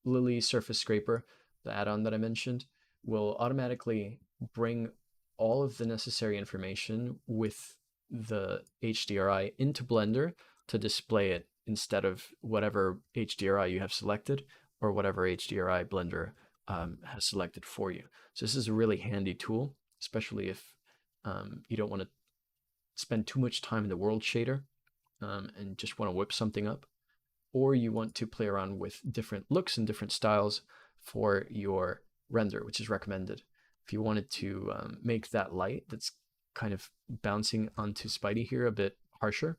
Lily Surface Scraper, the add-on that I mentioned, will automatically bring all of the necessary information with the HDRI into Blender to display it instead of whatever HDRI you have selected or whatever HDRI Blender has selected for you. So this is a really handy tool, especially if you don't want to spend too much time in the world shader and just want to whip something up, or you want to play around with different looks and different styles for your render, which is recommended. If you wanted to make that light that's kind of bouncing onto Spidey here a bit harsher,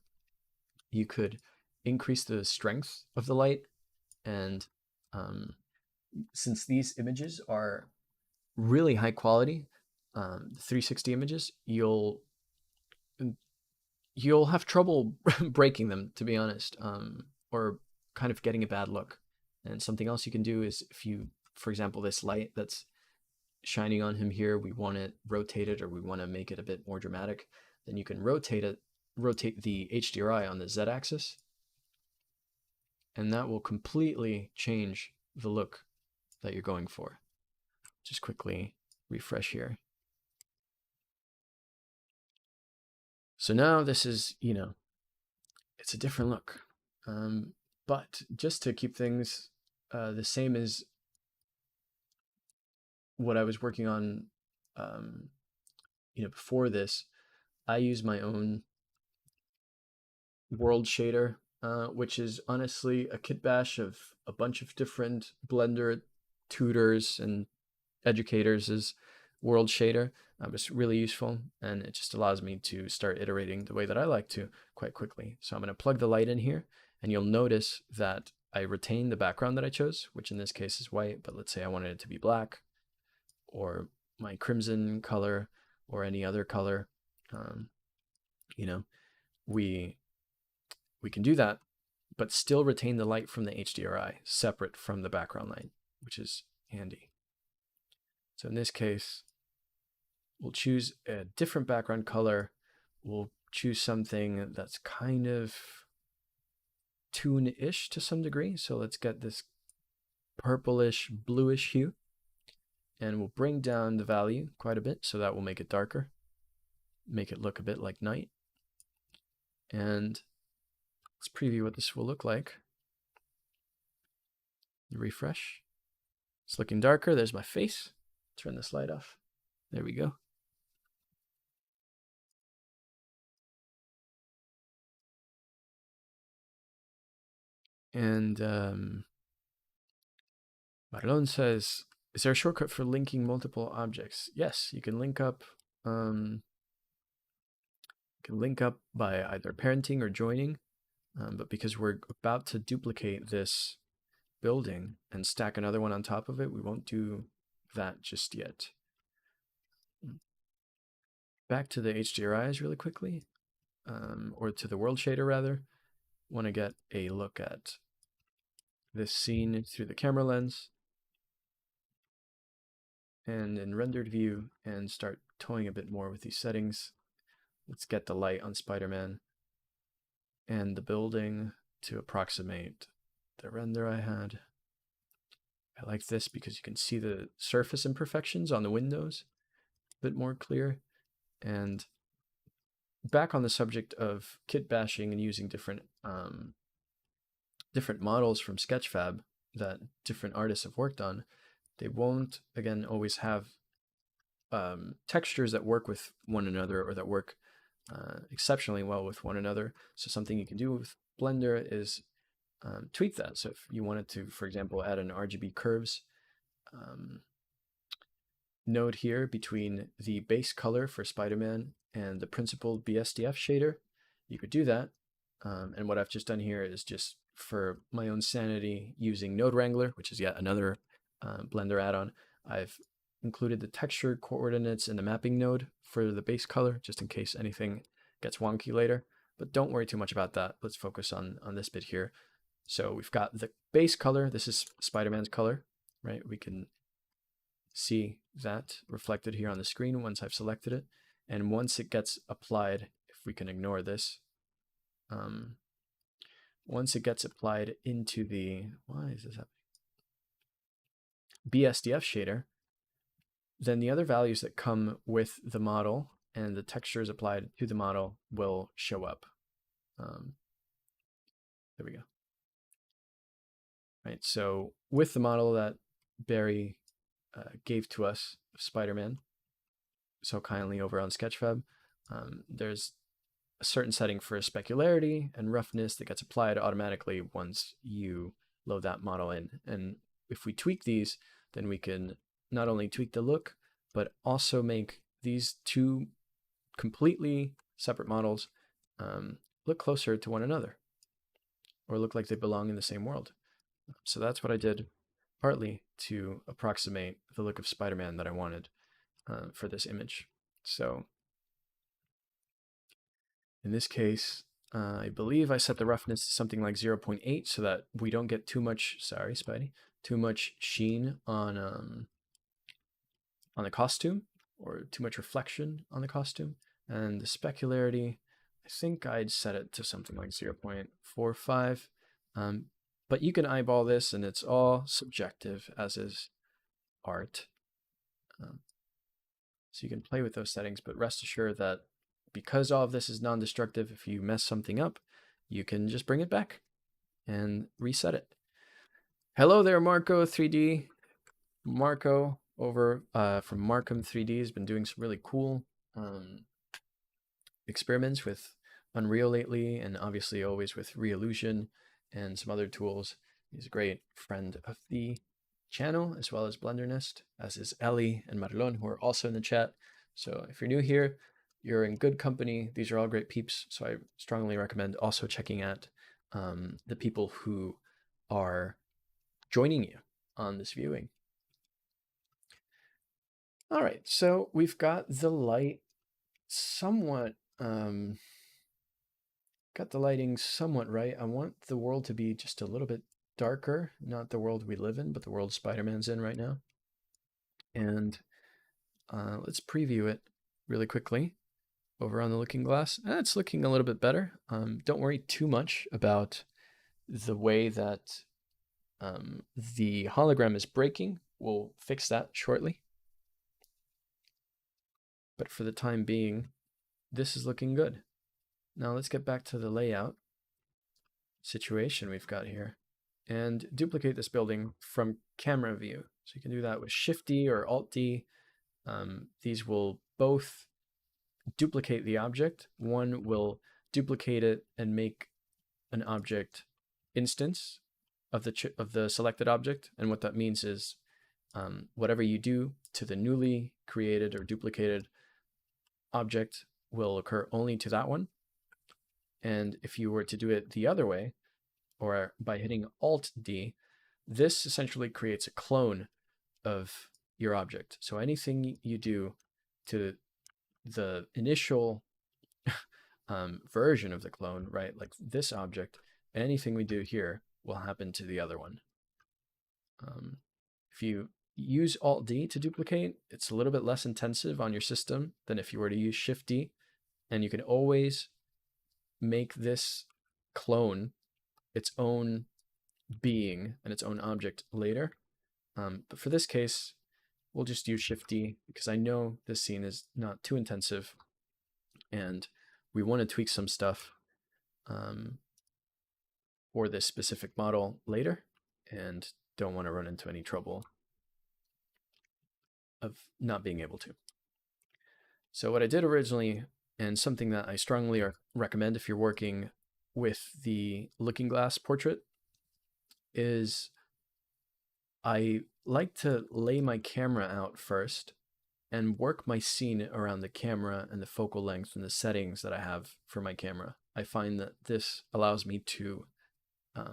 you could increase the strength of the light. And since these images are really high quality, 360 images, you'll have trouble breaking them, to be honest, or kind of getting a bad look. And something else you can do is if you, for example, this light that's shining on him here, we want it rotated or we want to make it a bit more dramatic, then you can rotate the HDRI on the Z-axis, and that will completely change the look that you're going for. Just quickly refresh here. So now this is, it's a different look. But just to keep things the same as what I was working on, before this, I use my own world shader, which is honestly a kitbash of a bunch of different Blender tutors and educators' world shader. It's really useful, and it just allows me to start iterating the way that I like to quite quickly. So I'm going to plug the light in here, and you'll notice that I retain the background that I chose, which in this case is white, but let's say I wanted it to be black, or my crimson color, or any other color. We can do that, but still retain the light from the HDRI separate from the background light, which is handy. So in this case, we'll choose a different background color. We'll choose something that's kind of toon-ish to some degree. So let's get this purplish, bluish hue. And we'll bring down the value quite a bit, so that will make it darker, make it look a bit like night. And let's preview what this will look like. Refresh. It's looking darker. There's my face. Turn this light off. There we go. And Marlon says, is there a shortcut for linking multiple objects? Yes, you can link up by either parenting or joining. But because we're about to duplicate this building and stack another one on top of it, we won't do that just yet. Back to the HDRIs really quickly, or to the world shader rather. Want to get a look at this scene through the camera lens and in rendered view and start toying a bit more with these settings. Let's get the light on Spider-Man and the building to approximate the render I had. I like this because you can see the surface imperfections on the windows a bit more clear. And back on the subject of kit bashing and using different models from Sketchfab that different artists have worked on, they won't, again, always have textures that work with one another or that work exceptionally well with one another. So something you can do with Blender is tweak that. So if you wanted to, for example, add an RGB curves node here between the base color for Spider-Man and the principal BSDF shader, you could do that. And what I've just done here is just for my own sanity using Node Wrangler, which is yet another Blender add-on. I've included the texture coordinates in the mapping node for the base color, just in case anything gets wonky later. But don't worry too much about that. Let's focus on this bit here. So we've got the base color. This is Spider-Man's color, right? We can see that reflected here on the screen once I've selected it. And once it gets applied, if we can ignore this, once it gets applied into the, why is this happening? BSDF shader, then the other values that come with the model and the textures applied to the model will show up. There we go. Right, so with the model that Barry gave to us, Spider-Man, so kindly over on Sketchfab, there's a certain setting for specularity and roughness that gets applied automatically once you load that model in. And if we tweak these, then we can not only tweak the look, but also make these two completely separate models look closer to one another or look like they belong in the same world. So that's what I did, partly to approximate the look of Spider-Man that I wanted for this image. So in this case, I believe I set the roughness to something like 0.8 so that we don't get too much, sorry, Spidey, too much sheen on the costume or too much reflection on the costume. And the specularity, I think I'd set it to something like 0.45. But you can eyeball this and it's all subjective, as is art. So you can play with those settings, but rest assured that because all of this is non-destructive, if you mess something up, you can just bring it back and reset it. Hello there, Marco 3D. Marco over from Markham 3D has been doing some really cool experiments with Unreal lately, and obviously always with Reallusion and some other tools. He's a great friend of the channel as well as Blendernest, as is Ellie and Marlon, who are also in the chat. So if you're new here, you're in good company. These are all great peeps. So I strongly recommend also checking out the people who are joining you on this viewing. All right, so we've got the light somewhat, got the lighting somewhat right. I want the world to be just a little bit darker, not the world we live in, but the world Spider-Man's in right now. And let's preview it really quickly over on the looking glass. It's looking a little bit better. Don't worry too much about the way that the hologram is breaking. We'll fix that shortly. But for the time being, this is looking good. Now let's get back to the layout situation we've got here. and duplicate this building from camera view. So you can do that with Shift D or Alt D. These will both duplicate the object. One will duplicate it and make an object instance of the selected object. And what that means is whatever you do to the newly created or duplicated object will occur only to that one. And if you were to do it the other way, or by hitting Alt D, this essentially creates a clone of your object. So anything you do to the initial version of the clone, right, like this object, anything we do here will happen to the other one. If you use Alt D to duplicate, it's a little bit less intensive on your system than if you were to use Shift D, and you can always make this clone its own being and its own object later. But for this case, we'll just use Shift D because I know this scene is not too intensive and we want to tweak some stuff for this specific model later and don't want to run into any trouble of not being able to. So what I did originally, and something that I strongly recommend if you're working with the looking glass portrait, is I like to lay my camera out first and work my scene around the camera and the focal length and the settings that I have for my camera. I find that this allows me to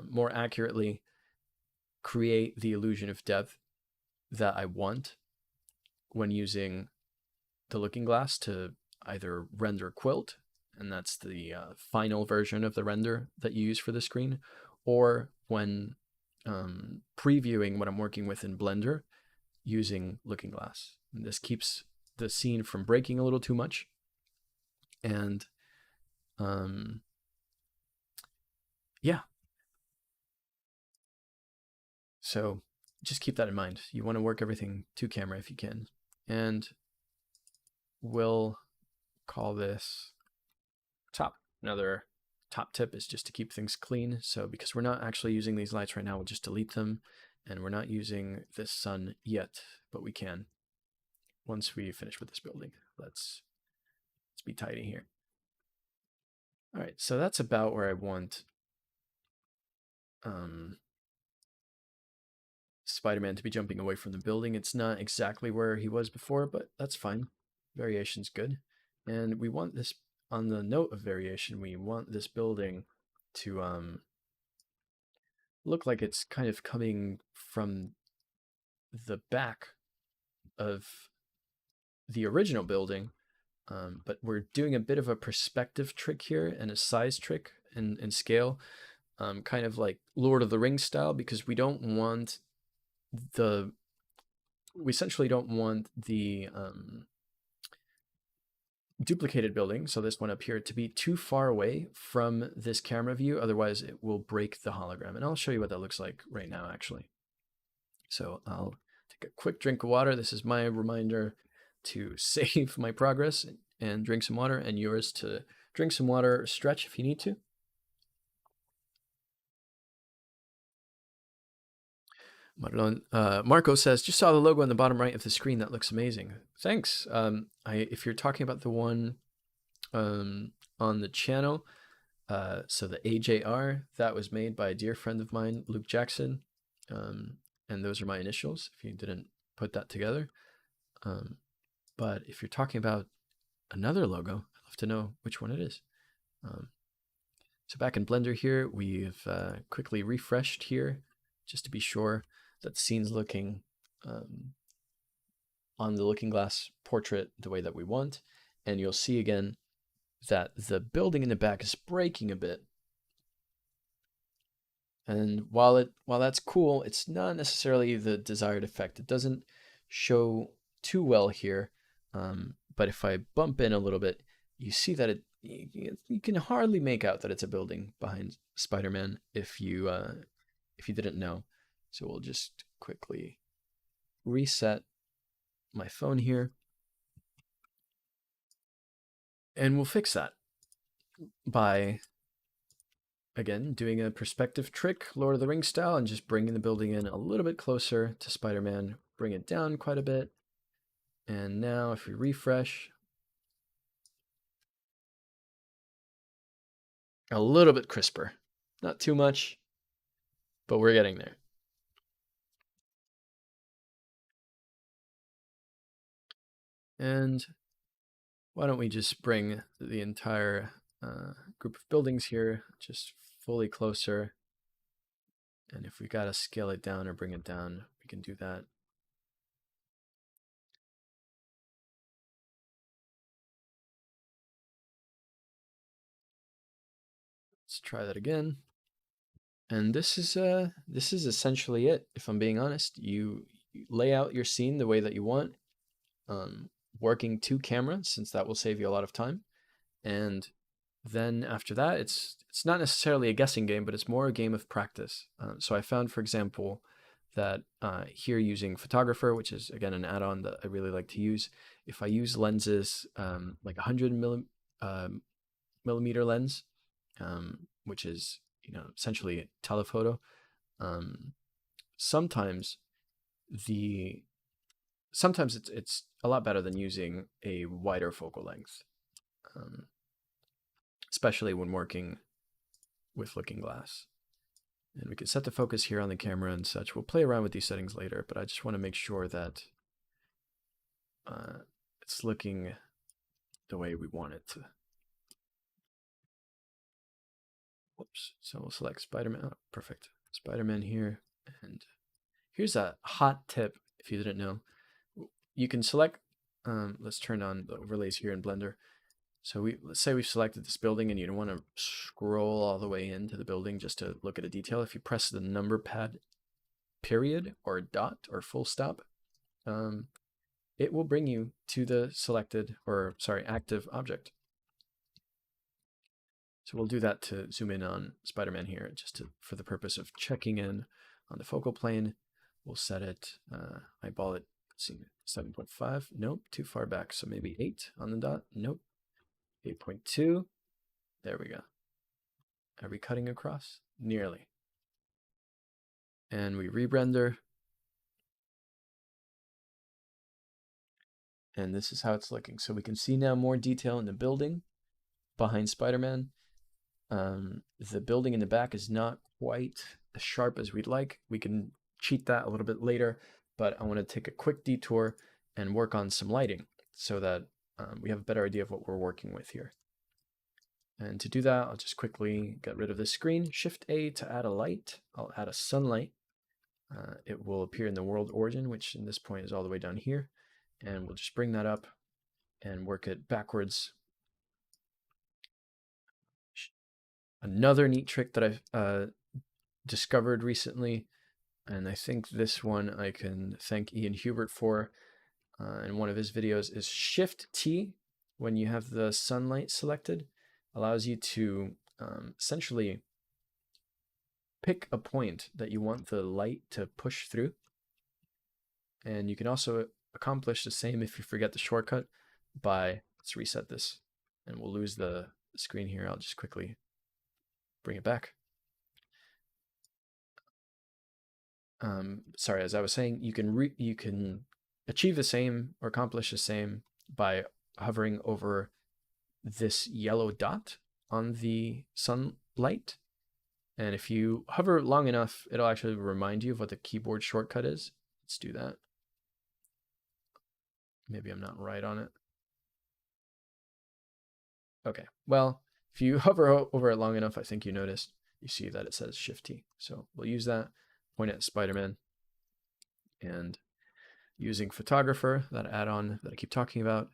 more accurately create the illusion of depth that I want when using the looking glass to either render quilt, and that's the final version of the render that you use for the screen, or when previewing what I'm working with in Blender using looking glass. And this keeps the scene from breaking a little too much. And yeah. So just keep that in mind. You want to work everything to camera if you can. And we'll call this top. Another top tip is just to keep things clean. So because we're not actually using these lights right now, we'll just delete them. And we're not using this sun yet, but we can once we finish with this building. Let's be tidy here. All right, so that's about where I want Spider-Man to be jumping away from the building. It's not exactly where he was before, but that's fine. Variation's good. And we want this, on the note of variation, we want this building to look like it's kind of coming from the back of the original building, but we're doing a bit of a perspective trick here and a size trick and scale, kind of like Lord of the Rings style, because we essentially don't want the duplicated building, so this one up here, to be too far away from this camera view, otherwise it will break the hologram. And I'll show you what that looks like right now, actually. So I'll take a quick drink of water. This is my reminder to save my progress and drink some water, and yours to drink some water, stretch if you need to. Marco says, just saw the logo on the bottom right of the screen. That looks amazing. Thanks. If you're talking about the one on the channel, so the AJR, that was made by a dear friend of mine, Luke Jackson. And those are my initials, if you didn't put that together. But if you're talking about another logo, I'd love to know which one it is. So back in Blender here, we've quickly refreshed here just to be sure that the scene's looking on the looking glass portrait the way that we want. And you'll see again that the building in the back is breaking a bit. And while that's cool, it's not necessarily the desired effect. It doesn't show too well here. But if I bump in a little bit, you see that you can hardly make out that it's a building behind Spider-Man if you didn't know. So we'll just quickly reset my phone here. And we'll fix that by again, doing a perspective trick, Lord of the Rings style, and just bringing the building in a little bit closer to Spider-Man, bring it down quite a bit. And now if we refresh, a little bit crisper. Not too much, but we're getting there. And why don't we just bring the entire group of buildings here just fully closer. And if we got to scale it down or bring it down, we can do that. Let's try that again. And this is essentially it. If I'm being honest, you lay out your scene the way that you want, working to camera, since that will save you a lot of time. And then after that, it's not necessarily a guessing game, but it's more a game of practice. So I found, for example, that here using Photographer, which is again an add-on that I really like to use, if I use lenses like 100 millimeter lens, which is essentially telephoto, sometimes it's a lot better than using a wider focal length, especially when working with looking glass. And we can set the focus here on the camera and such. We'll play around with these settings later, but I just want to make sure that it's looking the way we want it to. Whoops. So we'll select Spider-Man. Oh, perfect. Spider-Man here. And here's a hot tip if you didn't know. You can select, let's turn on the overlays here in Blender. So let's say we've selected this building and you don't want to scroll all the way into the building just to look at a detail. If you press the number pad period or dot or full stop, it will bring you to the selected, or sorry, active object. So we'll do that to zoom in on Spider-Man here, just for the purpose of checking in on the focal plane. We'll set it, eyeball it, let's see, 7.5, nope, too far back. So maybe 8 on the dot, nope, 8.2, there we go. Are we cutting across? Nearly. And we re-render. And this is how it's looking. So we can see now more detail in the building behind Spider-Man. The building in the back is not quite as sharp as we'd like. We can cheat that a little bit later, but I want to take a quick detour and work on some lighting so that we have a better idea of what we're working with here. And to do that, I'll just quickly get rid of this screen. Shift A to add a light. I'll add a sunlight. It will appear in the world origin, which in this point is all the way down here. And we'll just bring that up and work it backwards. Another neat trick that I've discovered recently, and I think this one I can thank Ian Hubert for in one of his videos, is Shift T when you have the sunlight selected. Allows you to essentially pick a point that you want the light to push through. And you can also accomplish the same if you forget the shortcut by, let's reset this, and we'll lose the screen here. I'll just quickly bring it back. Sorry, as I was saying, you can achieve the same or accomplish the same by hovering over this yellow dot on the sunlight. And if you hover long enough, it'll actually remind you of what the keyboard shortcut is. Let's do that. Maybe I'm not right on it. Okay, well, if you hover over it long enough, I think you noticed, you see that it says Shift T. So we'll use that, point at Spider-Man, and using Photographer, that add-on that I keep talking about,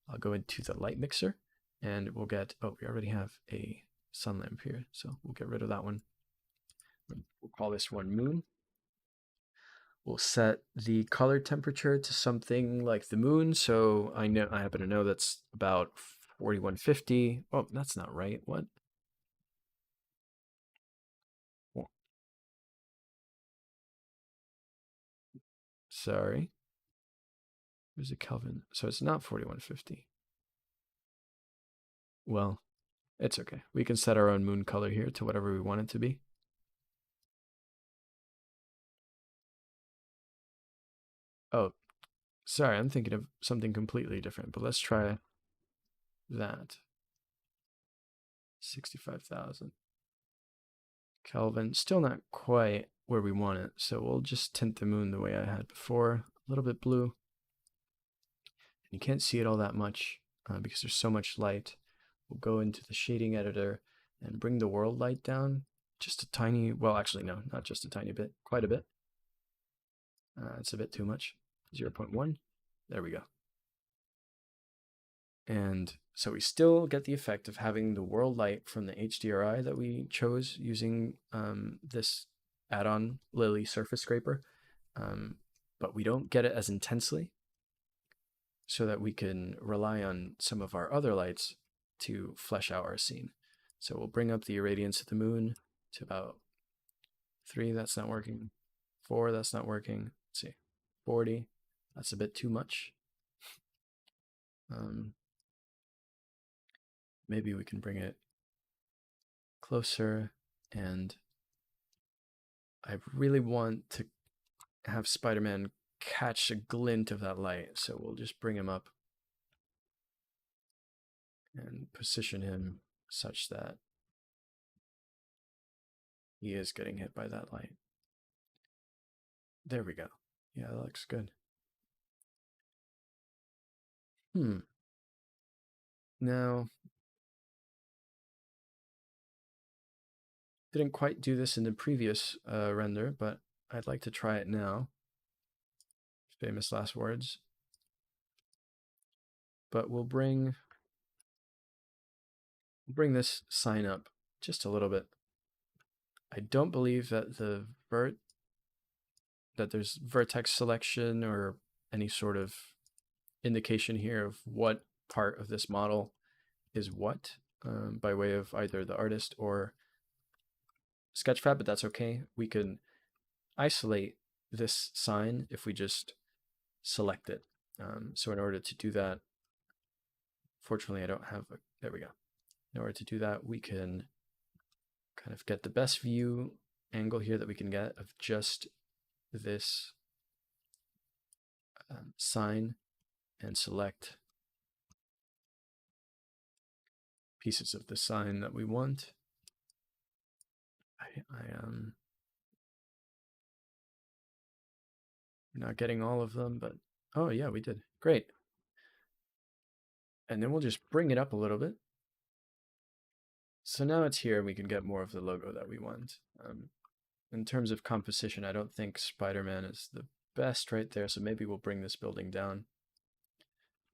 I'll go into the light mixer and we'll get, oh, we already have a sun lamp here, so we'll get rid of that one. We'll call this one Moon. We'll set the color temperature to something like the moon, so I happen to know that's about 4150. Oh, that's not right. What? Sorry. Where's the Kelvin? So it's not 4150. Well, It's okay. We can set our own moon color here to whatever we want it to be. Oh, sorry, I'm thinking of something completely different, but let's try that. 65,000 Kelvin. Still not quite where we want it, so we'll just tint the moon the way I had before. A little bit blue. You can't see it all that much because there's so much light. We'll go into the shading editor and bring the world light down just a tiny, well, actually, no, not just a tiny bit, quite a bit. It's a bit too much. 0.1. There we go. And so we still get the effect of having the world light from the HDRI that we chose using this add-on Lily surface scraper, but we don't get it as intensely, so that we can rely on some of our other lights to flesh out our scene. So we'll bring up the irradiance of the moon to about 3, that's not working. 4, that's not working. Let's see, 40, that's a bit too much. Maybe we can bring it closer, and I really want to have Spider-Man catch a glint of that light, so we'll just bring him up and position him such that he is getting hit by that light. There we go. Yeah, that looks good. Now, didn't quite do this in the previous render, but I'd like to try it now. Famous last words. But we'll bring this sign up just a little bit. I don't believe that there's vertex selection or any sort of indication here of what part of this model is what by way of either the artist or Sketchfab, but that's okay. We can isolate this sign if we just select it. So in order to do that, fortunately I don't have there we go. In order to do that, we can kind of get the best view angle here that we can get of just this sign and select pieces of the sign that we want. I'm not getting all of them, but oh yeah, we did. Great. And then we'll just bring it up a little bit. So now it's here and we can get more of the logo that we want. In terms of composition, I don't think Spider-Man is the best right there, so maybe we'll bring this building down.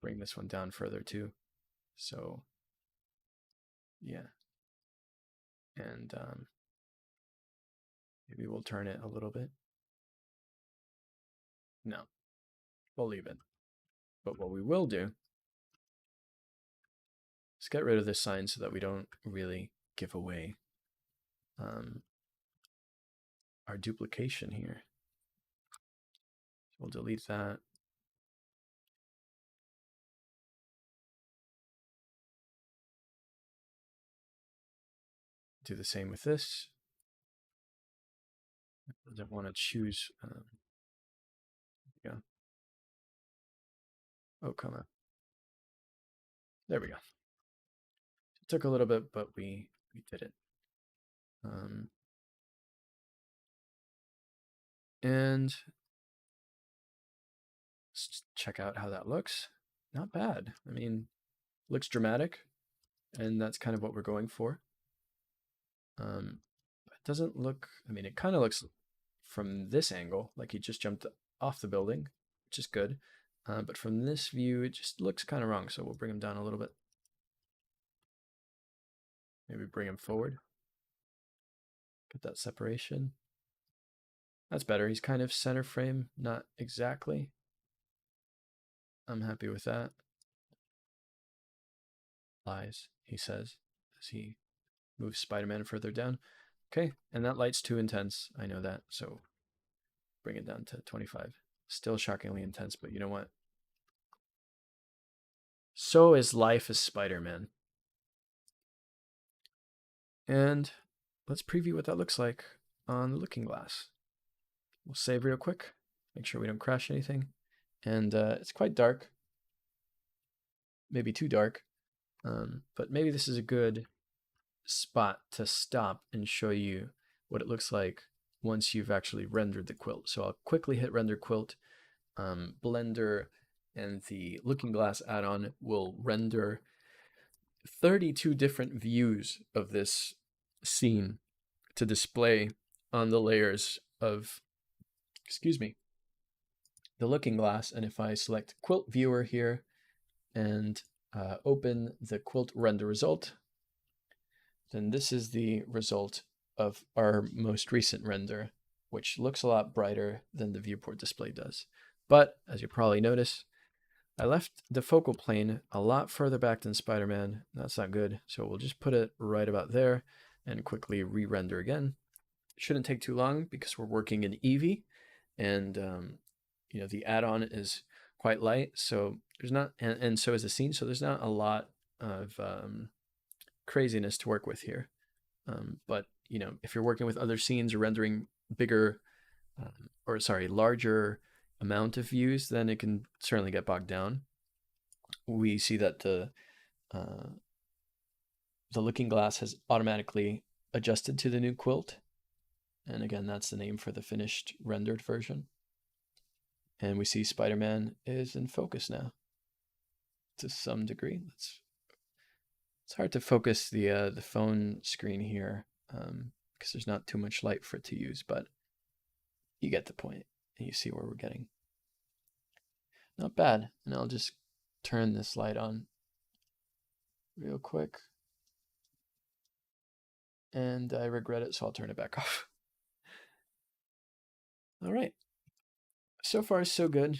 Bring this one down further too. So yeah. And maybe we'll turn it a little bit. No, we'll leave it. But what we will do is get rid of this sign so that we don't really give away our duplication here. So we'll delete that. Do the same with this. I don't want to choose. Yeah. Oh, come on. There we go. It took a little bit, but we did it. And let's check out how that looks. Not bad. I mean, looks dramatic, and that's kind of what we're going for. It doesn't look, I mean, it kind of looks from this angle like he just jumped off the building, which is good. But from this view, it just looks kind of wrong. So we'll bring him down a little bit. Maybe bring him forward. Get that separation. That's better. He's kind of center frame, not exactly. I'm happy with that. Lies, he says, as he moves Spider-Man further down. Okay, and that light's too intense. I know that, so bring it down to 25. Still shockingly intense, but you know what? So is life as Spider-Man. And let's preview what that looks like on the looking glass. We'll save real quick, make sure we don't crash anything. And it's quite dark, maybe too dark, but maybe this is a good spot to stop and show you what it looks like once you've actually rendered the quilt. So I'll quickly hit render quilt. Blender and the looking glass add-on will render 32 different views of this scene to display on the layers of, excuse me, the looking glass. And if I select quilt viewer here and open the quilt render result, then this is the result of our most recent render, which looks a lot brighter than the viewport display does. But as you probably notice, I left the focal plane a lot further back than Spider-Man. That's not good. So we'll just put it right about there and quickly re-render again. It shouldn't take too long because we're working in Eevee, and you know, the add-on is quite light. So there's not, and so is the scene. So there's not a lot of craziness to work with here. But you know, if you're working with other scenes or rendering bigger, larger amount of views, then it can certainly get bogged down. We see that the looking glass has automatically adjusted to the new quilt. And again, that's the name for the finished rendered version. And we see Spider-Man is in focus now to some degree. It's hard to focus the phone screen here because there's not too much light for it to use, but you get the point and you see where we're getting. Not bad. And I'll just turn this light on real quick. And I regret it, so I'll turn it back off. All right. So far, so good.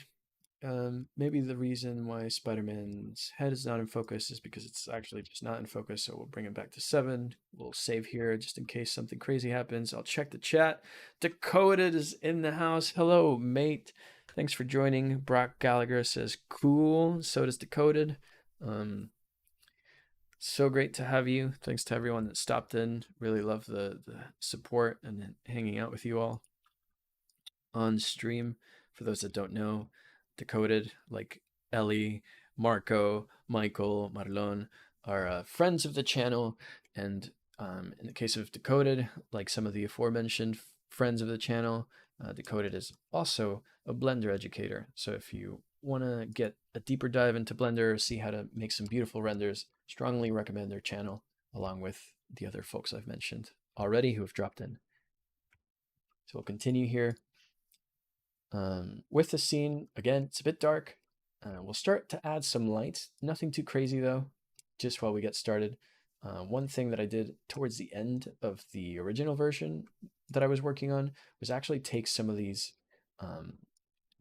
Maybe the reason why Spider-Man's head is not in focus is because it's actually just not in focus. So we'll bring it back to 7. We'll save here just in case something crazy happens. I'll check the chat. Decoded is in the house. Hello, mate. Thanks for joining. Brock Gallagher says, cool. So does Decoded. So great to have you. Thanks to everyone that stopped in. Really love the support and hanging out with you all on stream. For those that don't know, Decoded, like Ellie, Marco, Michael, Marlon, are friends of the channel. And in the case of Decoded, like some of the aforementioned friends of the channel, Decoded is also a Blender educator. So if you want to get a deeper dive into Blender, see how to make some beautiful renders, strongly recommend their channel, along with the other folks I've mentioned already who have dropped in. So we'll continue here. With the scene, again, it's a bit dark. We'll start to add some light. Nothing too crazy though, just while we get started. One thing that I did towards the end of the original version that I was working on was actually take some of these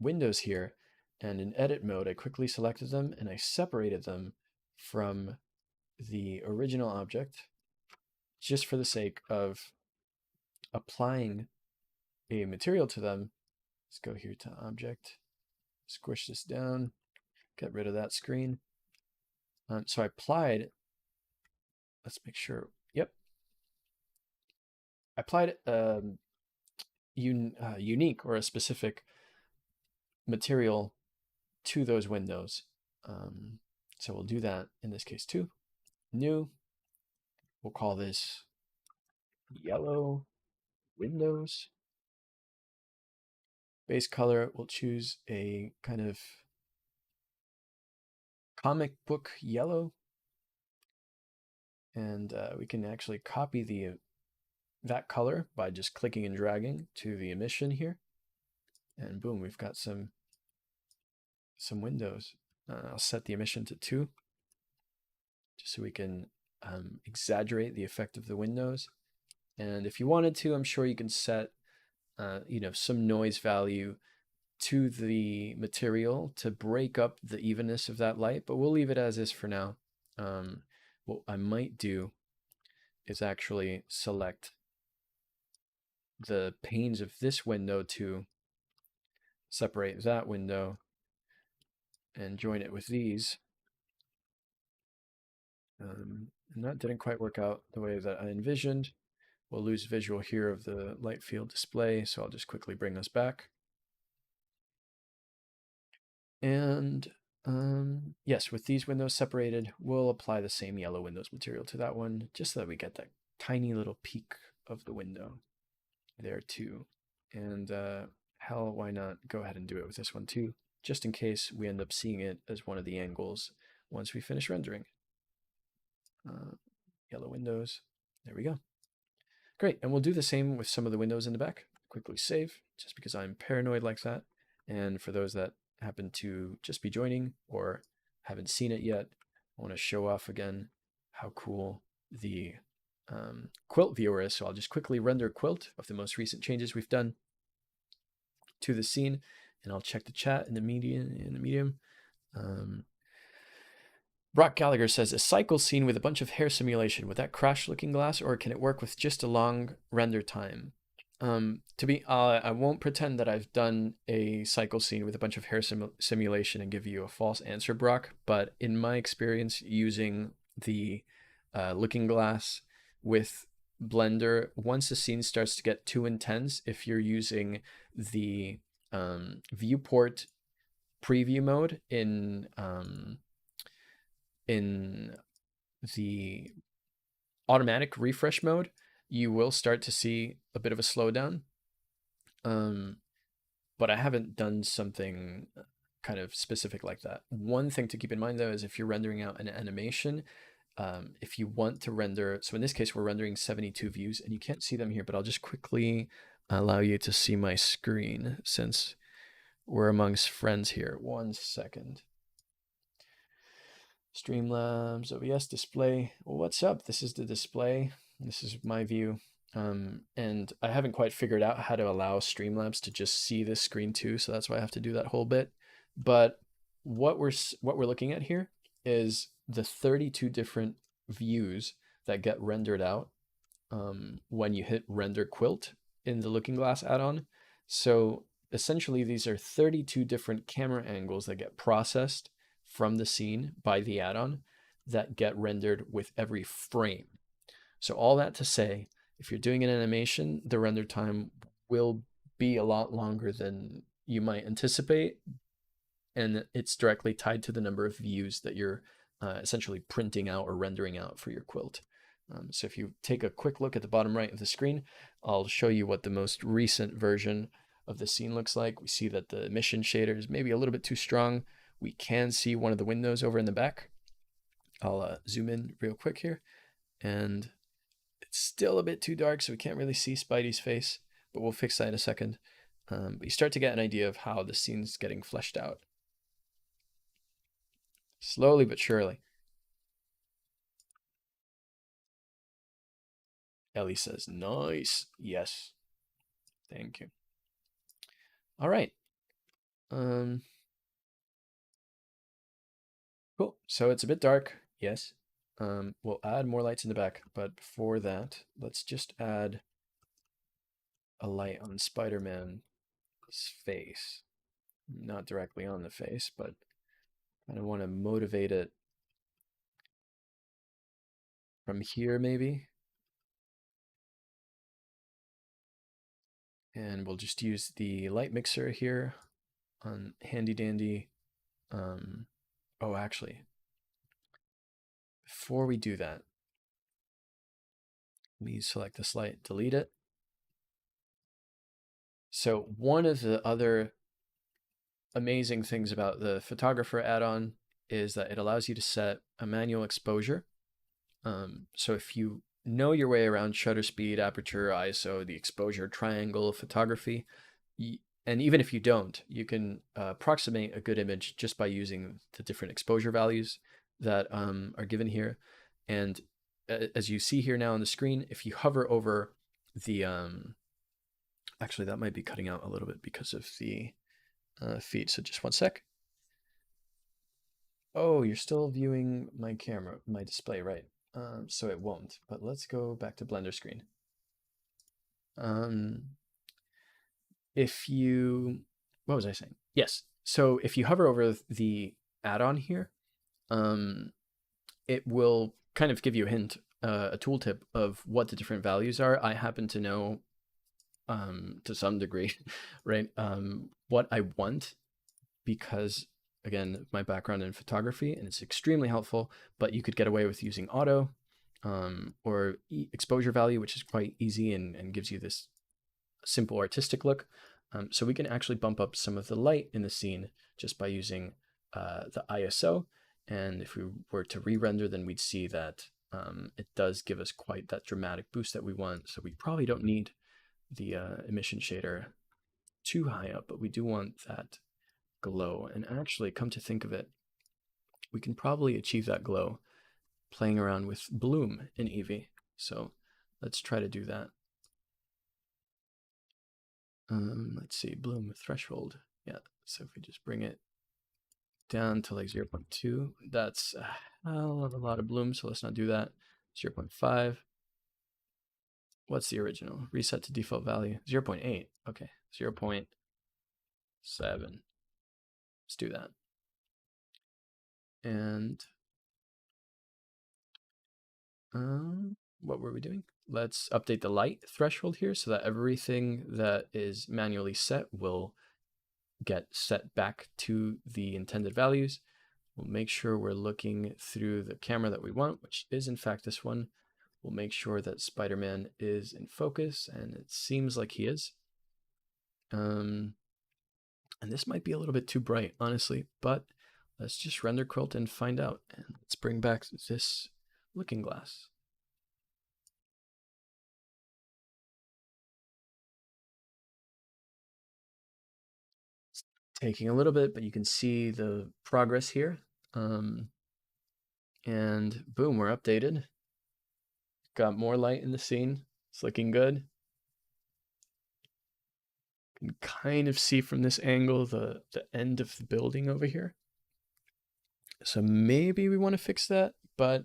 windows here, and in edit mode, I quickly selected them and I separated them from the original object just for the sake of applying a material to them. Let's go here to object, squish this down, get rid of that screen. So I applied, let's make sure, yep. I applied unique or a specific material to those windows. So we'll do that in this case too. New, we'll call this yellow windows. Base color, we'll choose a kind of comic book yellow. And we can actually copy that color by just clicking and dragging to the emission here. And boom, we've got some windows. I'll set the emission to 2 just so we can exaggerate the effect of the windows. And if you wanted to, I'm sure you can set some noise value to the material to break up the evenness of that light, but we'll leave it as is for now. What I might do is actually select the panes of this window to separate that window and join it with these. And that didn't quite work out the way that I envisioned. We'll lose visual here of the light field display, so I'll just quickly bring this back. And yes, with these windows separated, we'll apply the same yellow windows material to that one, just so that we get that tiny little peak of the window there too. And hell, why not go ahead and do it with this one too, just in case we end up seeing it as one of the angles once we finish rendering. Yellow windows, there we go. Great, and we'll do the same with some of the windows in the back. Quickly save, just because I'm paranoid like that. And for those that happen to just be joining or haven't seen it yet, I want to show off again how cool the quilt viewer is. So I'll just quickly render quilt of the most recent changes we've done to the scene, and I'll check the chat in the medium. Brock Gallagher says, a cycle scene with a bunch of hair simulation, would that crash Looking Glass, or can it work with just a long render time? I won't pretend that I've done a cycle scene with a bunch of hair simulation and give you a false answer, Brock, but in my experience using the Looking Glass with Blender, once the scene starts to get too intense, if you're using the viewport preview mode in the automatic refresh mode, you will start to see a bit of a slowdown. But I haven't done something kind of specific like that. One thing to keep in mind though is if you're rendering out an animation, if you want to render, so in this case we're rendering 72 views, and you can't see them here, but I'll just quickly allow you to see my screen since we're amongst friends here. 1 second. Streamlabs, OBS display. Well, what's up? This is the display. This is my view. And I haven't quite figured out how to allow Streamlabs to just see this screen too, so that's why I have to do that whole bit. But what we're looking at here is the 32 different views that get rendered out when you hit render quilt in the Looking Glass add-on. So essentially these are 32 different camera angles that get processed from the scene by the add-on that get rendered with every frame. So all that to say, if you're doing an animation, the render time will be a lot longer than you might anticipate, and it's directly tied to the number of views that you're essentially printing out or rendering out for your quilt. So if you take a quick look at the bottom right of the screen, I'll show you what the most recent version of the scene looks like. We see that the emission shader is maybe a little bit too strong. We can see one of the windows over in the back. I'll zoom in real quick here, and it's still a bit too dark, so we can't really see Spidey's face, but we'll fix that in a second. But you start to get an idea of how the scene's getting fleshed out. Slowly but surely. Ellie says, nice. Yes. Thank you. All right. Cool. So it's a bit dark. Yes. We'll add more lights in the back, but before that, let's just add a light on Spider-Man's face. Not directly on the face, but I want to motivate it from here maybe. And we'll just use the light mixer here on handy dandy. Oh, actually, before we do that, let me select this light, delete it. So one of the other amazing things about the photographer add-on is that it allows you to set a manual exposure. So if you know your way around shutter speed, aperture, ISO, the exposure triangle of photography, and even if you don't, you can approximate a good image just by using the different exposure values that are given here. And as you see here now on the screen, if you hover over the, actually that might be cutting out a little bit because of the feed, so just 1 sec. Oh, you're still viewing my camera, my display, right? So it won't, but let's go back to Blender screen. If you, what was I saying? Yes, so if you hover over the add-on here, it will kind of give you a hint, a tooltip of what the different values are. I happen to know to some degree, right, what I want, because again, my background in photography, and it's extremely helpful, but you could get away with using auto or exposure value, which is quite easy and gives you this simple artistic look. So we can actually bump up some of the light in the scene just by using the ISO. And if we were to re-render, then we'd see that it does give us quite that dramatic boost that we want. So we probably don't need the emission shader too high up, but we do want that glow. And actually, come to think of it, we can probably achieve that glow playing around with bloom in Eevee. So let's try to do that. Let's see, bloom threshold. Yeah, so if we just bring it down to like 0.2, that's a lot of bloom, so let's not do that. 0.5. What's the original? Reset to default value. 0.8. Okay, 0.7. Let's do that. And what were we doing? Let's update the light threshold here so that everything that is manually set will get set back to the intended values. We'll make sure we're looking through the camera that we want, which is in fact this one. We'll make sure that Spider-Man is in focus, and it seems like he is. And this might be a little bit too bright, honestly, but let's just render quilt and find out. And let's bring back this looking glass. It's taking a little bit, but you can see the progress here. And boom, we're updated. Got more light in the scene. It's looking good. You can kind of see from this angle the end of the building over here. So maybe we want to fix that, but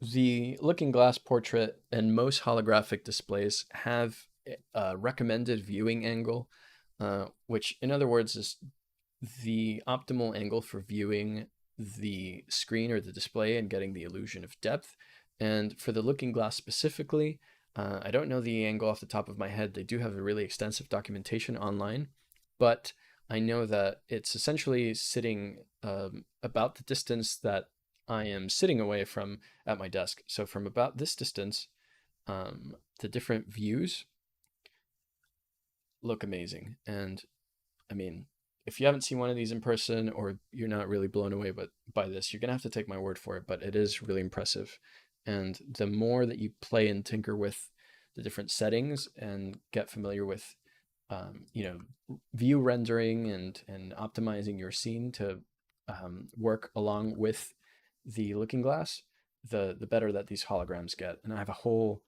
the looking glass portrait and most holographic displays have a recommended viewing angle, which in other words is the optimal angle for viewing the screen or the display and getting the illusion of depth. And for the looking glass specifically, I don't know the angle off the top of my head. They do have a really extensive documentation online, but I know that it's essentially sitting about the distance that I am sitting away from at my desk. So from about this distance, the different views look amazing. And I mean, if you haven't seen one of these in person, or you're not really blown away by this, you're gonna have to take my word for it, but it is really impressive. And the more that you play and tinker with the different settings and get familiar with view rendering and optimizing your scene to work along with the looking glass, the better that these holograms get. And I have a whole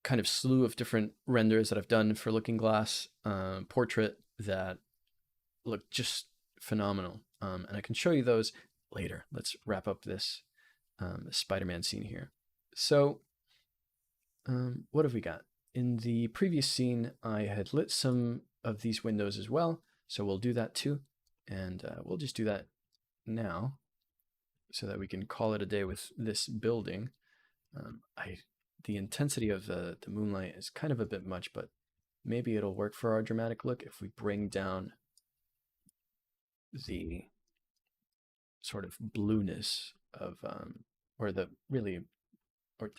kind of slew of different renders that I've done for looking glass portrait that look just phenomenal. And I can show you those later. Let's wrap up this Spider-Man scene here. So what have we got? In the previous scene, I had lit some of these windows as well. So we'll do that too. And we'll just do that now so that we can call it a day with this building. The intensity of the moonlight is kind of a bit much, but maybe it'll work for our dramatic look if we bring down the sort of blueness of, or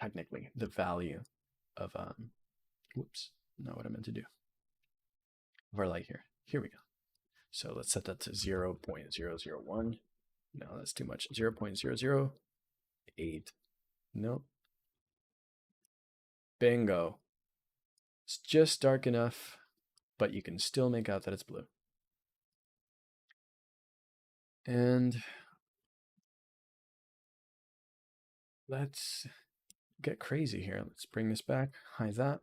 technically the value of, whoops, not what I meant to do, of our light here. Here we go. So let's set that to 0.001. No, that's too much. 0.008. Nope. Bingo. It's just dark enough, but you can still make out that it's blue. And let's get crazy here. Let's bring this back, hide that.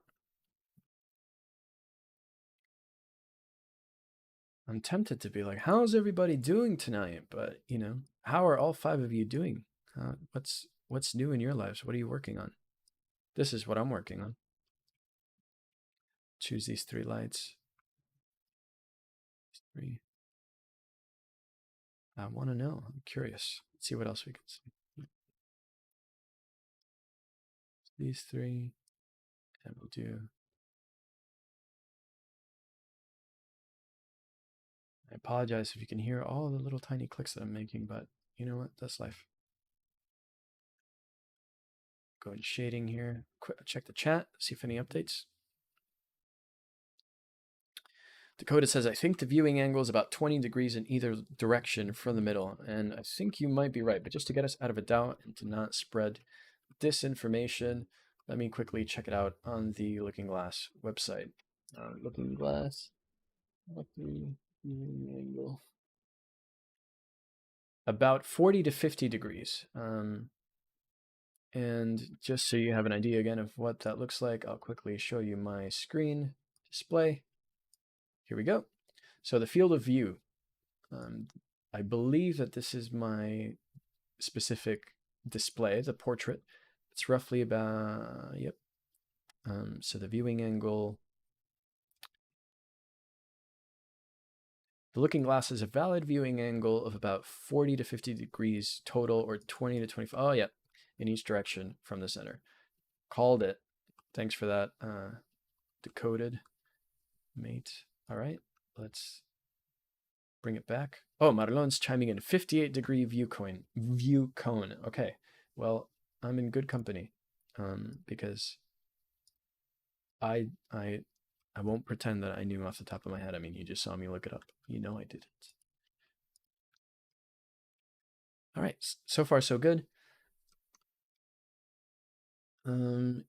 I'm tempted to be like, how's everybody doing tonight? But, how are all 5 of you doing? What's new in your lives? What are you working on? This is what I'm working on. Choose these 3 lights. 3. I want to know. I'm curious. Let's see what else we can see. These three, and we'll do. I apologize if you can hear all the little tiny clicks that I'm making, but you know what? That's life. Go into shading here. Check the chat, see if any updates. Dakota says, I think the viewing angle is about 20 degrees in either direction from the middle. And I think you might be right, but just to get us out of a doubt and to not spread disinformation, let me quickly check it out on the Looking Glass website. Looking Glass, viewing angle. About 40 to 50 degrees. And just so you have an idea again of what that looks like, I'll quickly show you my screen display. Here we go. So the field of view, I believe that this is my specific display, the portrait. It's roughly about, yep. So the viewing angle, the Looking Glass is a valid viewing angle of about 40 to 50 degrees total, or 20 to 25. Oh, yeah, in each direction from the center. Called it. Thanks for that, decoded mate. All right, let's bring it back. Oh, Marlon's chiming in. 58-degree view cone. Okay, well, I'm in good company, because I won't pretend that I knew off the top of my head. I mean, you just saw me look it up. You know I didn't. All right, so far so good.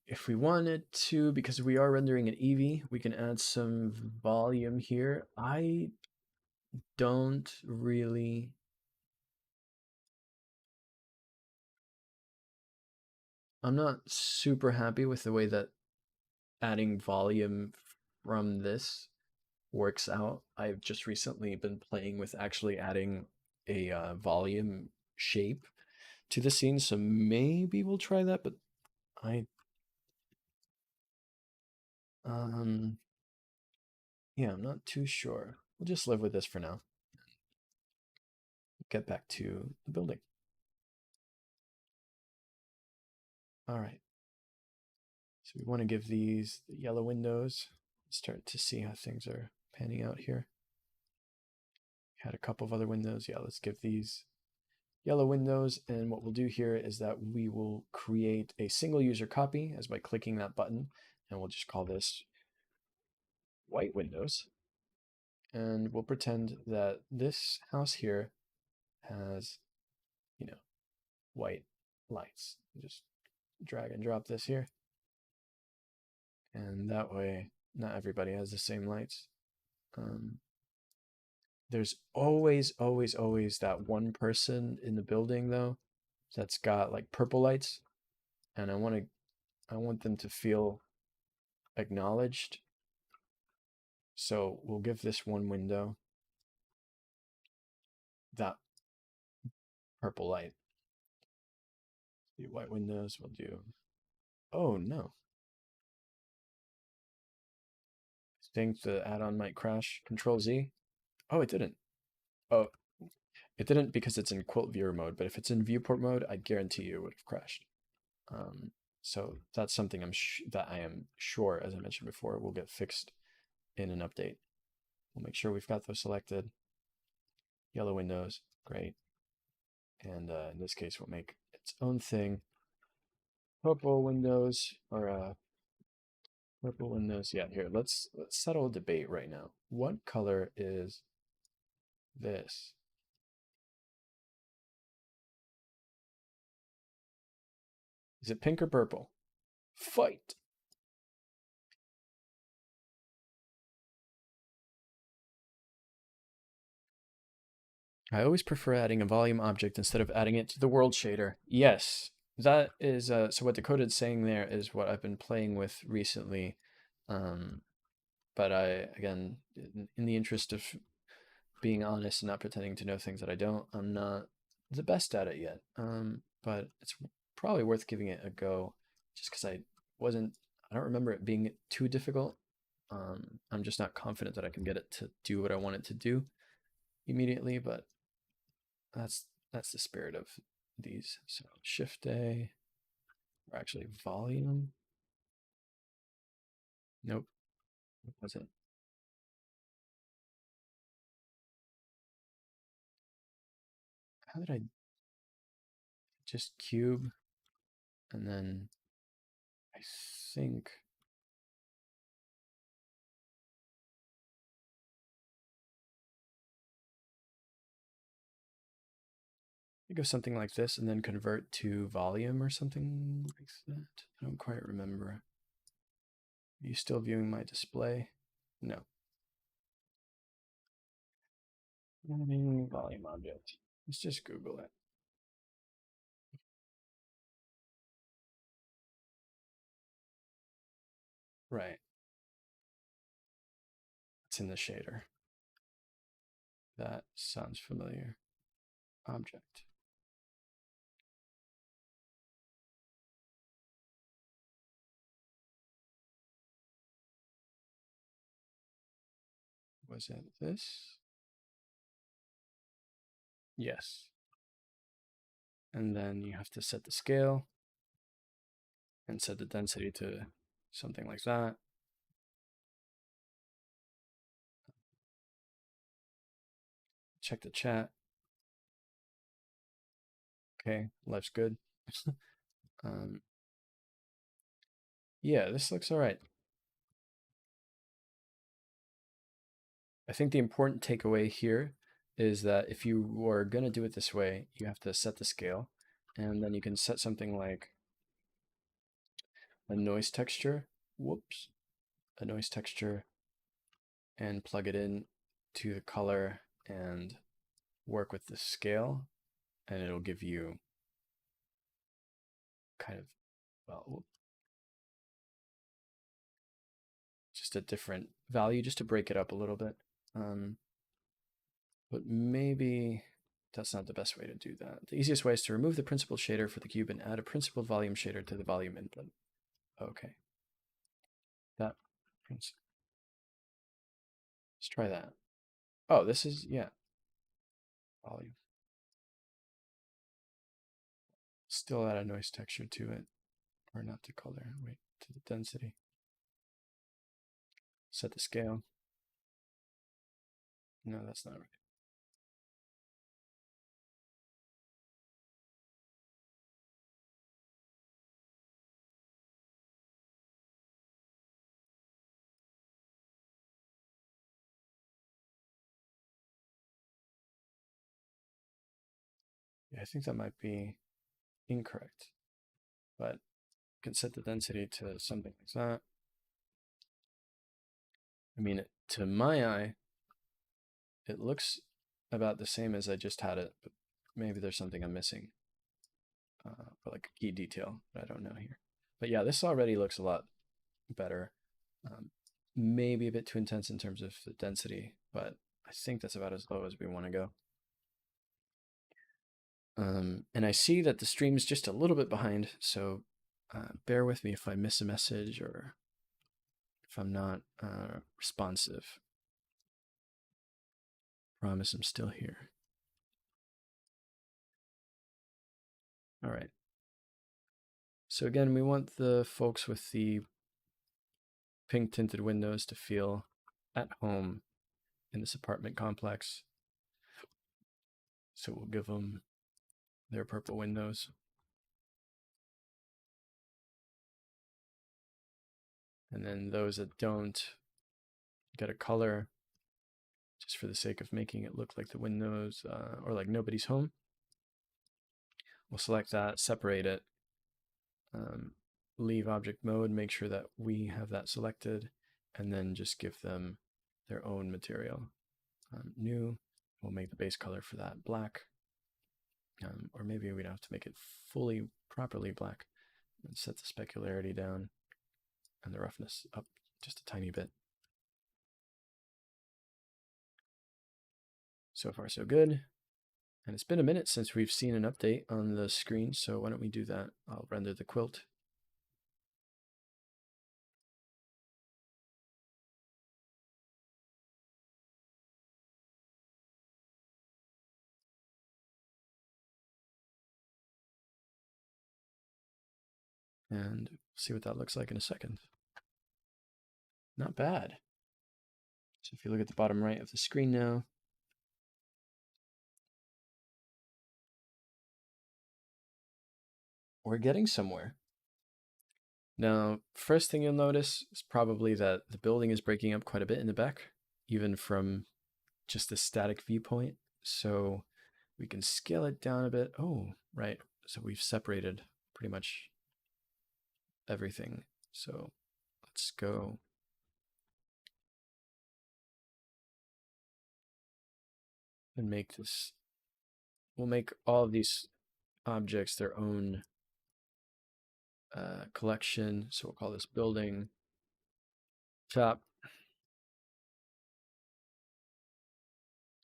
If we wanted to, because we are rendering an Eevee, we can add some volume here. I don't really. I'm not super happy with the way that adding volume from this works out. I've just recently been playing with actually adding a volume shape to the scene, so maybe we'll try that, but yeah, I'm not too sure. We'll just live with this for now. Get back to the building. All right. So we want to give these the yellow windows. Start to see how things are panning out here. Had a couple of other windows. Yeah, let's give these yellow windows. And what we'll do here is that we will create a single user copy as by clicking that button. And we'll just call this white windows. And we'll pretend that this house here has, you know, white lights. Just drag and drop this here. And that way, not everybody has the same lights. There's always that one person in the building though that's got like purple lights, and I want them to feel acknowledged. So we'll give this one window that purple light. The white windows will do. Oh no. I think the add-on might crash. Control Z. Oh, it didn't. Oh, it didn't because it's in quilt viewer mode, but if it's in viewport mode, I guarantee you it would have crashed. So that's something that I am sure, as I mentioned before, will get fixed in an update. We'll make sure we've got those selected. Yellow windows, great. And in this case, we'll make its own thing. Purple windows, or purple windows. Yeah, here, let's settle a debate right now. What color is this? Is it pink or purple? Fight! I always prefer adding a volume object instead of adding it to the world shader. Yes, that is, so what Dakota's saying there is what I've been playing with recently. But again, in the interest of being honest and not pretending to know things that I don't, I'm not the best at it yet. But it's probably worth giving it a go just because I don't remember it being too difficult. I'm just not confident that I can get it to do what I want it to do immediately, but that's That's the spirit of these. So Shift A, or actually volume. Nope. What was it? How did I just cube? And then I think it goes something like this and then convert to volume or something like that. I don't quite remember. Are you still viewing my display? No. Volume object. Let's just Google it. Right. It's in the shader. That sounds familiar. Object. Was it this? Yes. And then you have to set the scale and set the density to something like that. Check the chat. Okay, life's good. Yeah, this looks all right. I think the important takeaway here is that if you are going to do it this way, you have to set the scale, and then you can set something like a noise texture. Whoops. A noise texture, and plug it in to the color and work with the scale, and it'll give you kind of, well, just a different value just to break it up a little bit. But maybe that's not the best way to do that. The easiest way is to remove the principled shader for the cube and add a principled volume shader to the volume input. Okay. Let's try that. Oh, this is, yeah. Volume. Still add a noise texture to it. Or not to color, wait, to the density. Set the scale. No, that's not right. Yeah, I think that might be incorrect. But you can set the density to something like that. I mean, to my eye, it looks about the same as I just had it, but maybe there's something I'm missing. Or like a key detail that I don't know here. But yeah, this already looks a lot better. Maybe a bit too intense in terms of the density, but I think that's about as low as we want to go. And I see that the stream is just a little bit behind, so bear with me if I miss a message or if I'm not responsive. Promise I'm still here. All right. So again, we want the folks with the pink tinted windows to feel at home in this apartment complex. So we'll give them their purple windows. And then those that don't get a color, just for the sake of making it look like the windows or like nobody's home. We'll select that, separate it, leave object mode, make sure that we have that selected, and then just give them their own material. New, we'll make the base color for that black, or maybe we'd have to make it fully properly black and set the specularity down and the roughness up just a tiny bit. So far, so good. And it's been a minute since we've seen an update on the screen, so why don't we do that? I'll render the quilt. And see what that looks like in a second. Not bad. So if you look at the bottom right of the screen now, we're getting somewhere. Now, first thing you'll notice is probably that the building is breaking up quite a bit in the back, even from just a static viewpoint. So we can scale it down a bit. Oh, right. So we've separated pretty much everything. So let's go. And make this, we'll make all of these objects their own collection. So we'll call this building top.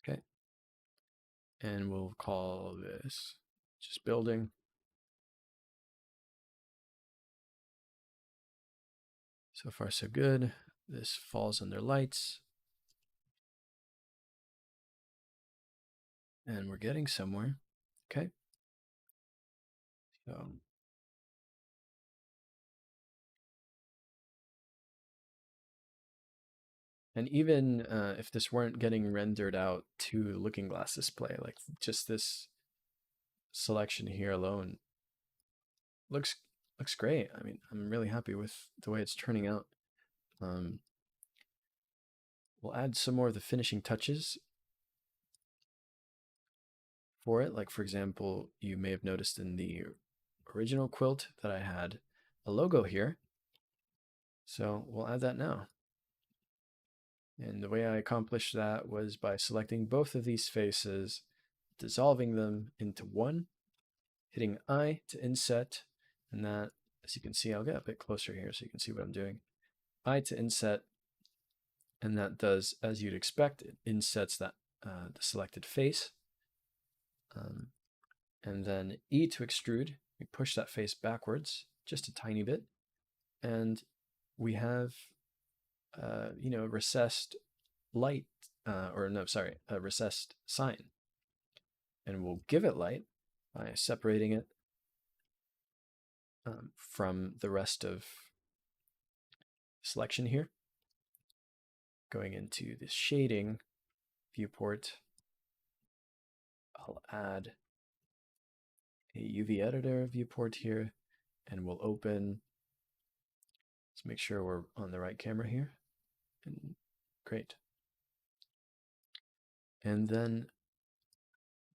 Okay. And we'll call this just building. So far, so good. This falls under lights. And we're getting somewhere. Okay. So and even if this weren't getting rendered out to Looking Glass display, like just this selection here alone looks great. I mean, I'm really happy with the way it's turning out. We'll add some more of the finishing touches for it. Like, for example, you may have noticed in the original quilt that I had a logo here. So we'll add that now. And the way I accomplished that was by selecting both of these faces, dissolving them into one, hitting I to inset, and that, as you can see, I'll get a bit closer here so you can see what I'm doing. I to inset, and that does, as you'd expect, it insets that the selected face. And then E to extrude, we push that face backwards just a tiny bit, and we have, recessed light, a recessed sign. And we'll give it light by separating it from the rest of selection here. Going into this shading viewport, I'll add a UV editor viewport here, and we'll open. Let's make sure we're on the right camera here. And great. And then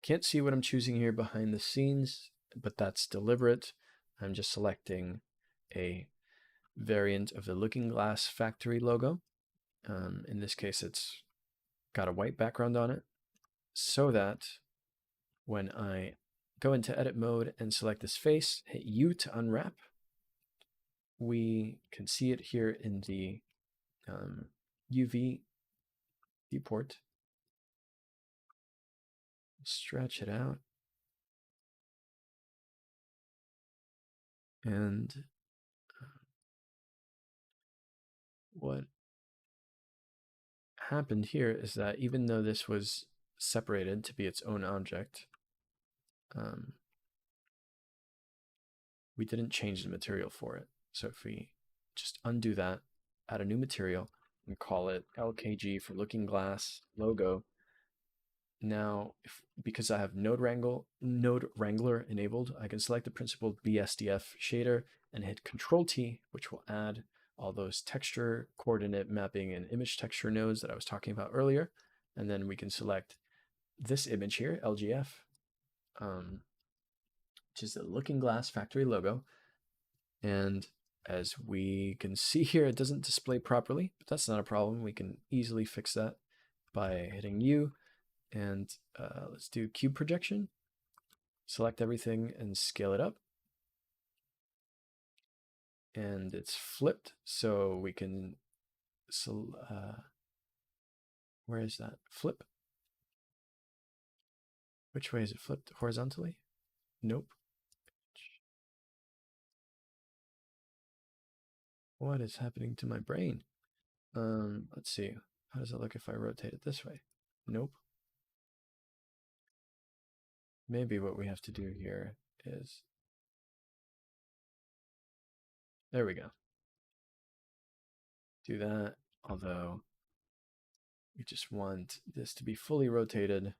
can't see what I'm choosing here behind the scenes, but that's deliberate. I'm just selecting a variant of the Looking Glass factory logo. In this case, it's got a white background on it, so that when I go into edit mode and select this face, hit U to unwrap, we can see it here in the UV viewport. Stretch it out. And what happened here is that even though this was separated to be its own object, we didn't change the material for it. So if we just undo that, add a new material, and call it LKG for Looking Glass logo. Now, because I have Node Wrangler enabled, I can select the principled BSDF shader and hit Control T, which will add all those texture, coordinate mapping, and image texture nodes that I was talking about earlier. And then we can select this image here, LGF, which is the Looking Glass factory logo. And as we can see here, it doesn't display properly, but that's not a problem. We can easily fix that by hitting U. And let's do cube projection. Select everything and scale it up. And it's flipped, so we can, where is that? Flip. Which way is it flipped? Horizontally? Nope. What is happening to my brain? Let's see. How does it look if I rotate it this way? Nope. Maybe what we have to do here is There we go. Do that, although we just want this to be fully rotated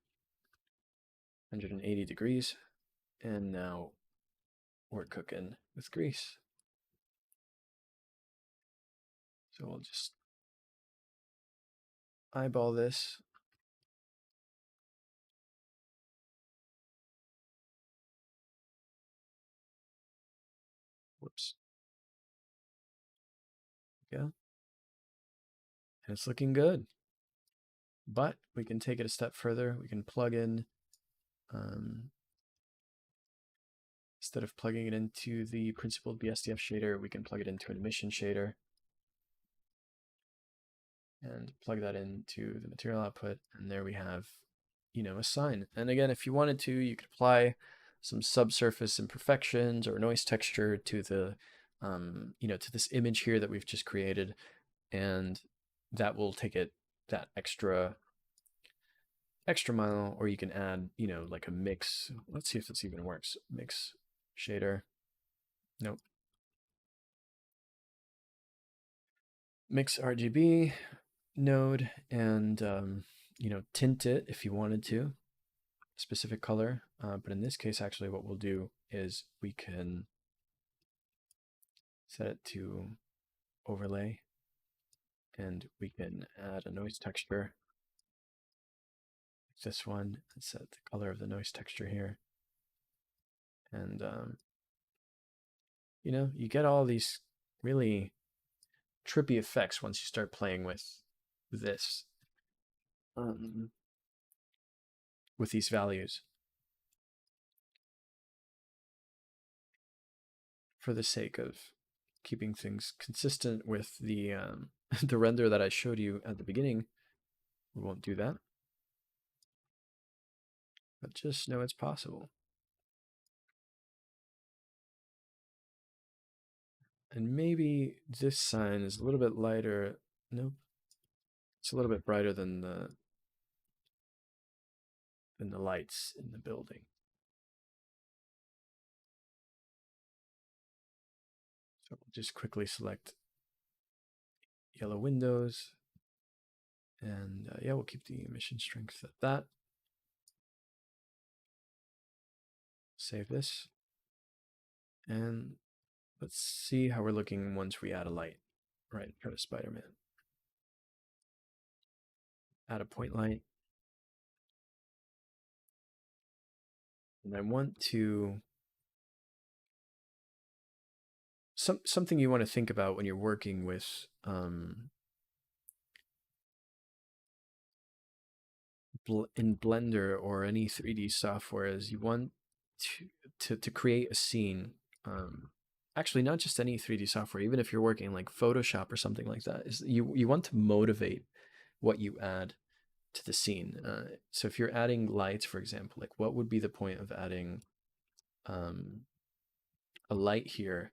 180 degrees. And now we're cooking with grease. So we'll just eyeball this. Whoops. Yeah. And it's looking good. But we can take it a step further. We can plug in, instead of plugging it into the principled BSDF shader, we can plug it into an emission shader and plug that into the material output. And there we have, a sign. And again, if you wanted to, you could apply some subsurface imperfections or noise texture to the, to this image here that we've just created. And that will take it that extra mile, or you can add, like a mix. Let's see if this even works. Mix shader. Nope. Mix RGB node and, tint it if you wanted to, specific color. But in this case, actually, what we'll do is we can set it to overlay, and we can add a noise texture. This one, and set the color of the noise texture here. And, you get all these really trippy effects once you start playing with this, with these values, for the sake of keeping things consistent with the the render that I showed you at the beginning. We won't do that, but just know it's possible. And maybe this sign is a little bit lighter. Nope, it's a little bit brighter than the lights in the building. So we'll just quickly select yellow windows, and yeah, we'll keep the emission strength at that. Save this, and let's see how we're looking once we add a light. Right, try to Spider-Man. Add a point light. And I want to, something you want to think about when you're working with in Blender or any 3D software is you want to create a scene. Actually, not just any 3D software, even if you're working like Photoshop or something like that, is you want to motivate what you add to the scene. So if you're adding lights, for example, like what would be the point of adding a light here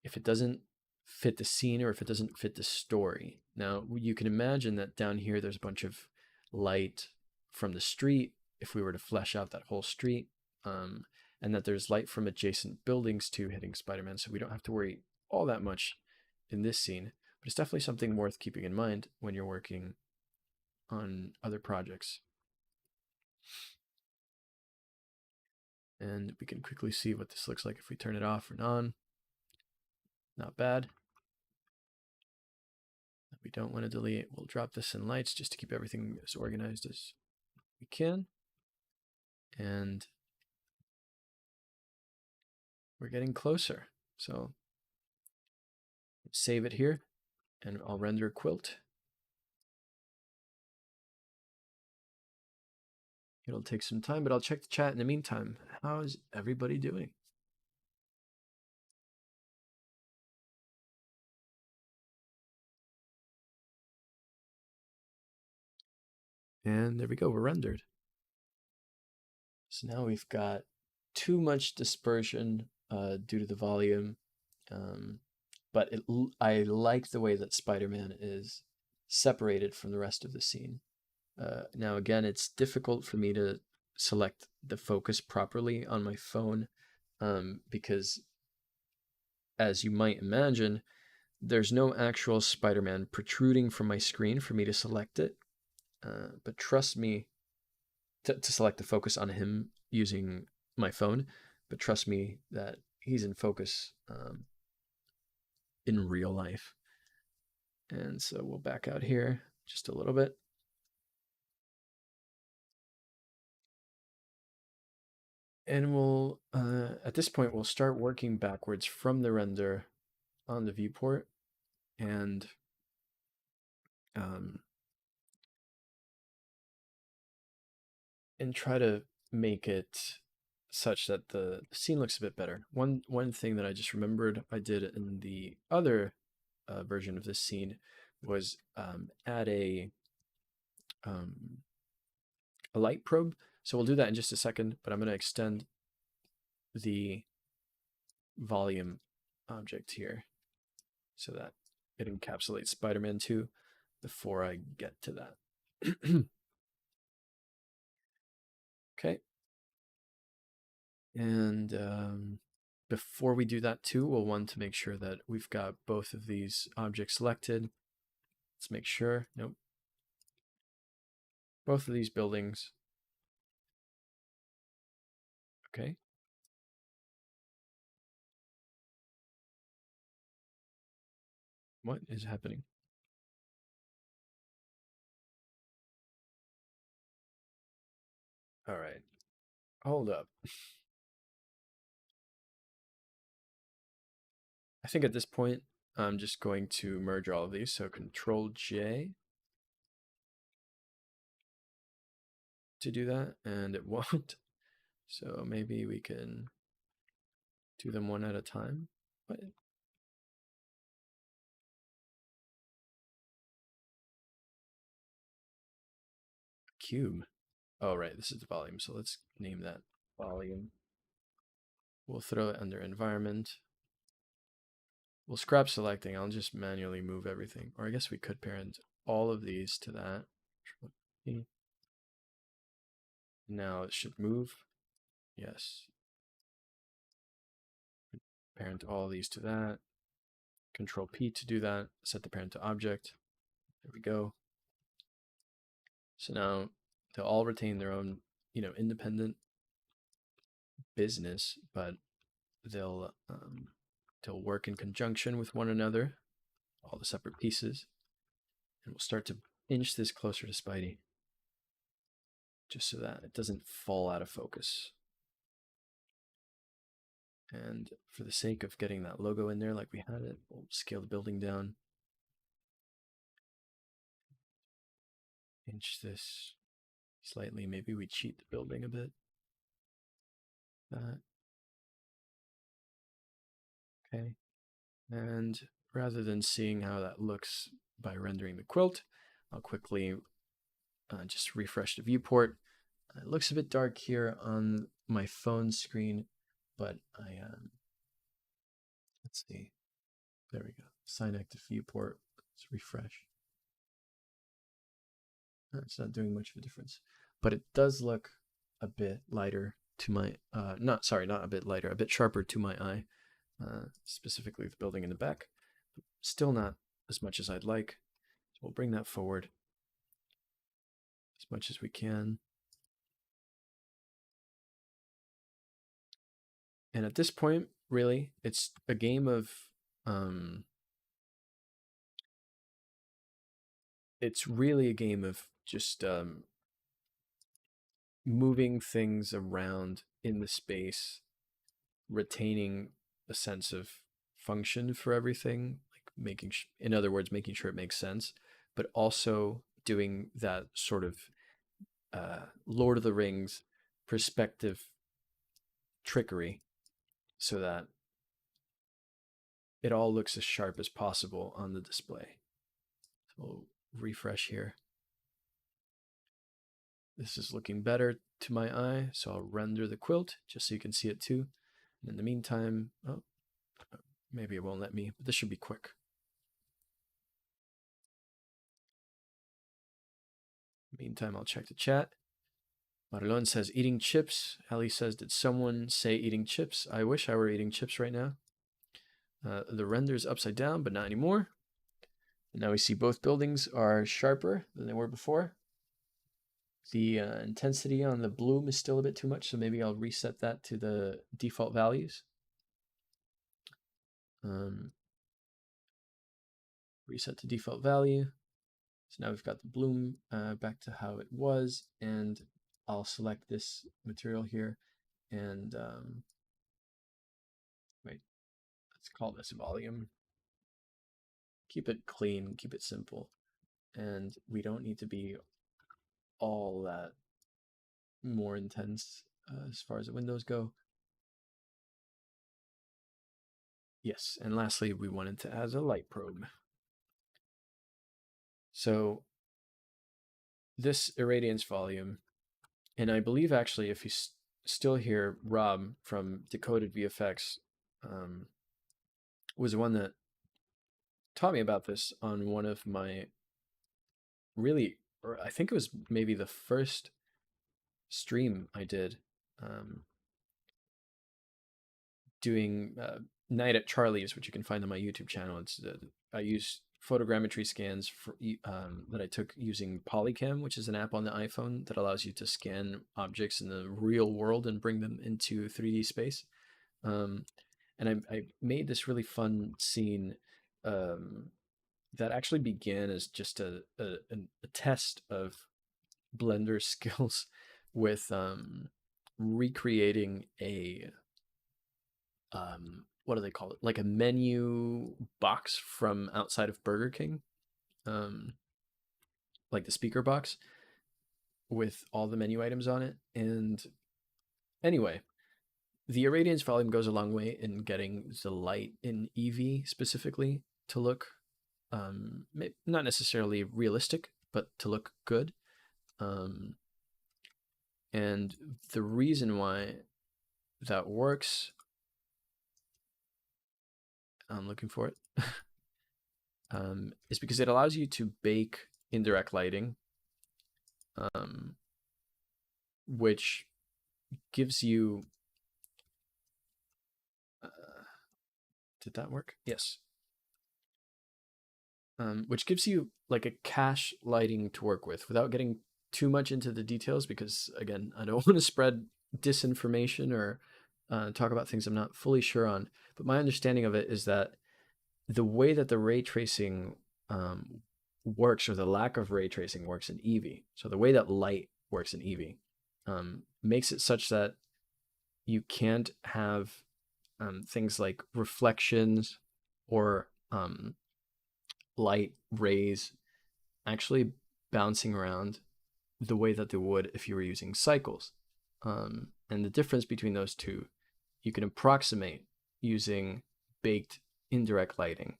if it doesn't fit the scene or if it doesn't fit the story? Now, you can imagine that down here there's a bunch of light from the street if we were to flesh out that whole street, and that there's light from adjacent buildings too hitting Spider-Man, so we don't have to worry all that much in this scene. But it's definitely something worth keeping in mind when you're working on other projects. And we can quickly see what this looks like if we turn it off and on. Not bad. We don't want to delete. We'll drop this in lights just to keep everything as organized as we can. And we're getting closer. So save it here, and I'll render quilt. It'll take some time, but I'll check the chat in the meantime. How is everybody doing? And there we go, we're rendered. So now we've got too much dispersion due to the volume, but I like the way that Spider-Man is separated from the rest of the scene. Now again, it's difficult for me to select the focus properly on my phone, because as you might imagine, there's no actual Spider-Man protruding from my screen for me to select it. But trust me, to select the focus on him using my phone, but trust me that he's in focus in real life. And so we'll back out here just a little bit. And we'll, at this point, we'll start working backwards from the render on the viewport and try to make it such that the scene looks a bit better. One thing that I just remembered I did in the other version of this scene was add a light probe. So we'll do that in just a second, but I'm going to extend the volume object here so that it encapsulates Spider-Man 2 before I get to that. Okay. And before we do that too, we'll want to make sure that we've got both of these objects selected. Let's make sure. Nope. Both of these buildings. Okay. What is happening? All right. Hold up. I think at this point, I'm just going to merge all of these. So Control J to do that, and it won't. So maybe we can do them one at a time. What? Cube. Oh, right. This is the volume. So let's name that volume. We'll throw it under environment. We'll scrap selecting. I'll just manually move everything. Or I guess we could parent all of these to that. Now it should move. Yes. Parent all these to that. Control P to do that. Set the parent to object. There we go. So now they'll all retain their own, independent business, but they'll work in conjunction with one another, all the separate pieces, and we'll start to inch this closer to Spidey, just so that it doesn't fall out of focus. And for the sake of getting that logo in there like we had it, we'll scale the building down. Inch this slightly. Maybe we cheat the building a bit. That. Okay. And rather than seeing how that looks by rendering the quilt, I'll quickly just refresh the viewport. It looks a bit dark here on my phone screen, but let's see. There we go. Sign active viewport. Let's refresh. It's not doing much of a difference, but it does look a bit lighter to my, not a bit lighter, a bit sharper to my eye, specifically the building in the back. Still not as much as I'd like. So we'll bring that forward as much as we can. And at this point, really, it's a game of it's really a game of just moving things around in the space, retaining a sense of function for everything, like in other words, making sure it makes sense, but also doing that sort of Lord of the Rings perspective trickery so that it all looks as sharp as possible on the display. So we'll refresh here. This is looking better to my eye, so I'll render the quilt just so you can see it too. And in the meantime, oh, maybe it won't let me, but this should be quick. Meantime, I'll check the chat. Marlon says, eating chips. Ali says, did someone say eating chips? I wish I were eating chips right now. The render's upside down, but not anymore. And now we see both buildings are sharper than they were before. The intensity on the bloom is still a bit too much, so maybe I'll reset that to the default values. Reset to default value. So now we've got the bloom back to how it was, and I'll select this material here and wait, let's call this volume. Keep it clean, keep it simple, and we don't need to be all that more intense as far as the windows go. Yes, and lastly, we wanted to add a light probe. So this irradiance volume, and I believe actually if you still hear Rob from Decoded VFX, was the one that taught me about this on one of my or I think it was maybe the first stream I did, doing Night at Charlie's, which you can find on my YouTube channel. It's I use photogrammetry scans for, that I took using Polycam, which is an app on the iPhone that allows you to scan objects in the real world and bring them into 3D space. And I made this really fun scene that actually began as just a test of Blender skills with recreating a what do they call it? Like a menu box from outside of Burger King, like the speaker box with all the menu items on it. And anyway, the irradiance volume goes a long way in getting the light in Eevee specifically to look not necessarily realistic, but to look good. And the reason why that works, I'm looking for it, is because it allows you to bake indirect lighting, which gives you, did that work? Yes. Which gives you like a cache lighting to work with without getting too much into the details, because again, I don't want to spread disinformation or talk about things I'm not fully sure on. But my understanding of it is that the way that the ray tracing works, or the lack of ray tracing works in Eevee, so the way that light works in Eevee, makes it such that you can't have things like reflections or light rays actually bouncing around the way that they would if you were using cycles. And the difference between those two, you can approximate using baked indirect lighting,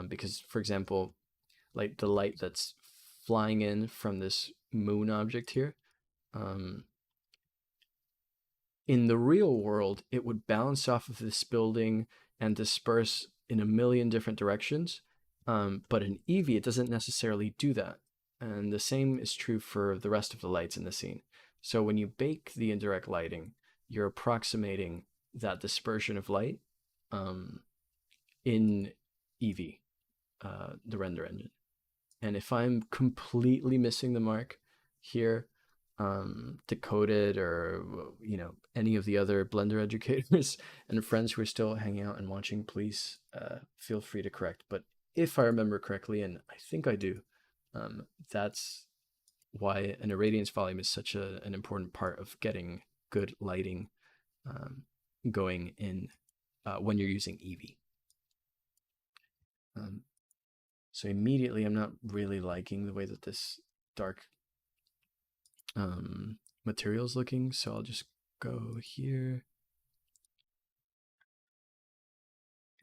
because, for example, like the light that's flying in from this moon object here, in the real world, it would bounce off of this building and disperse in a million different directions. But in Eevee, it doesn't necessarily do that. And the same is true for the rest of the lights in the scene. So when you bake the indirect lighting, you're approximating that dispersion of light in Eevee, the render engine. And if I'm completely missing the mark here, Decoded or any of the other Blender educators and friends who are still hanging out and watching, please feel free to correct. But if I remember correctly, and I think I do, that's why an irradiance volume is such an important part of getting good lighting going in when you're using Eevee. So immediately, I'm not really liking the way that this dark material is looking, so I'll just go here.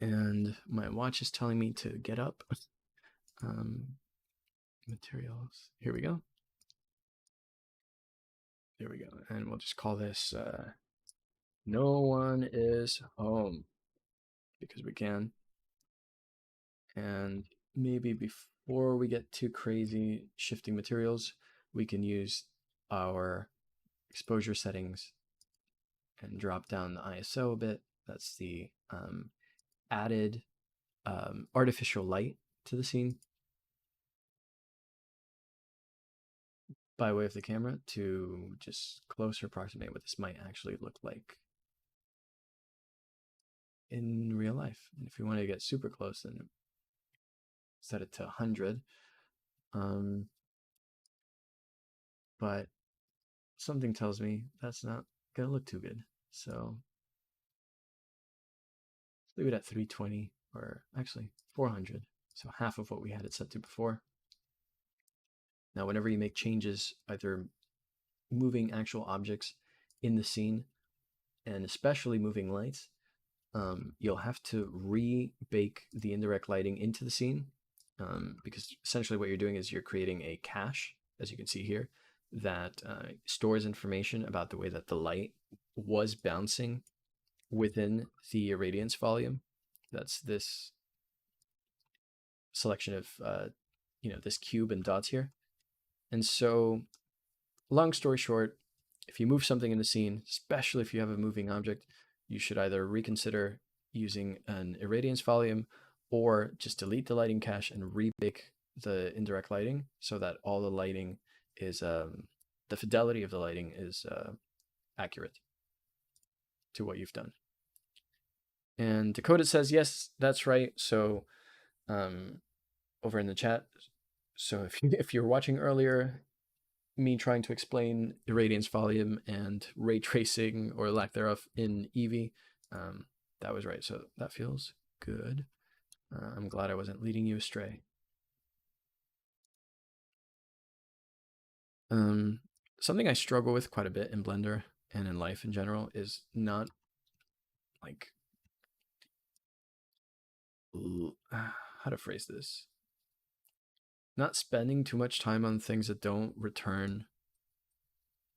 And my watch is telling me to get up. Materials, here we go. There we go. And we'll just call this no one is home, because we can. And maybe before we get too crazy shifting materials, we can use our exposure settings and drop down the ISO a bit. That's the added artificial light to the scene by way of the camera to just closer approximate what this might actually look like in real life. And if you want to get super close, then set it to 100. But something tells me that's not gonna look too good. So leave it at 320, or actually 400. So half of what we had it set to before. Now, whenever you make changes, either moving actual objects in the scene and especially moving lights, you'll have to re-bake the indirect lighting into the scene, because essentially what you're doing is you're creating a cache, as you can see here, that stores information about the way that the light was bouncing within the irradiance volume. That's this selection of this cube and dots here. And so, long story short, if you move something in the scene, especially if you have a moving object, you should either reconsider using an irradiance volume or just delete the lighting cache and rebake the indirect lighting so that all the lighting is, the fidelity of the lighting is accurate to what you've done. And Dakota says, yes, that's right. So over in the chat, so if you're watching earlier, me trying to explain irradiance volume and ray tracing or lack thereof in Eevee, that was right. So that feels good. I'm glad I wasn't leading you astray. Something I struggle with quite a bit in Blender and in life in general is not like how to phrase this. Not spending too much time on things that don't return.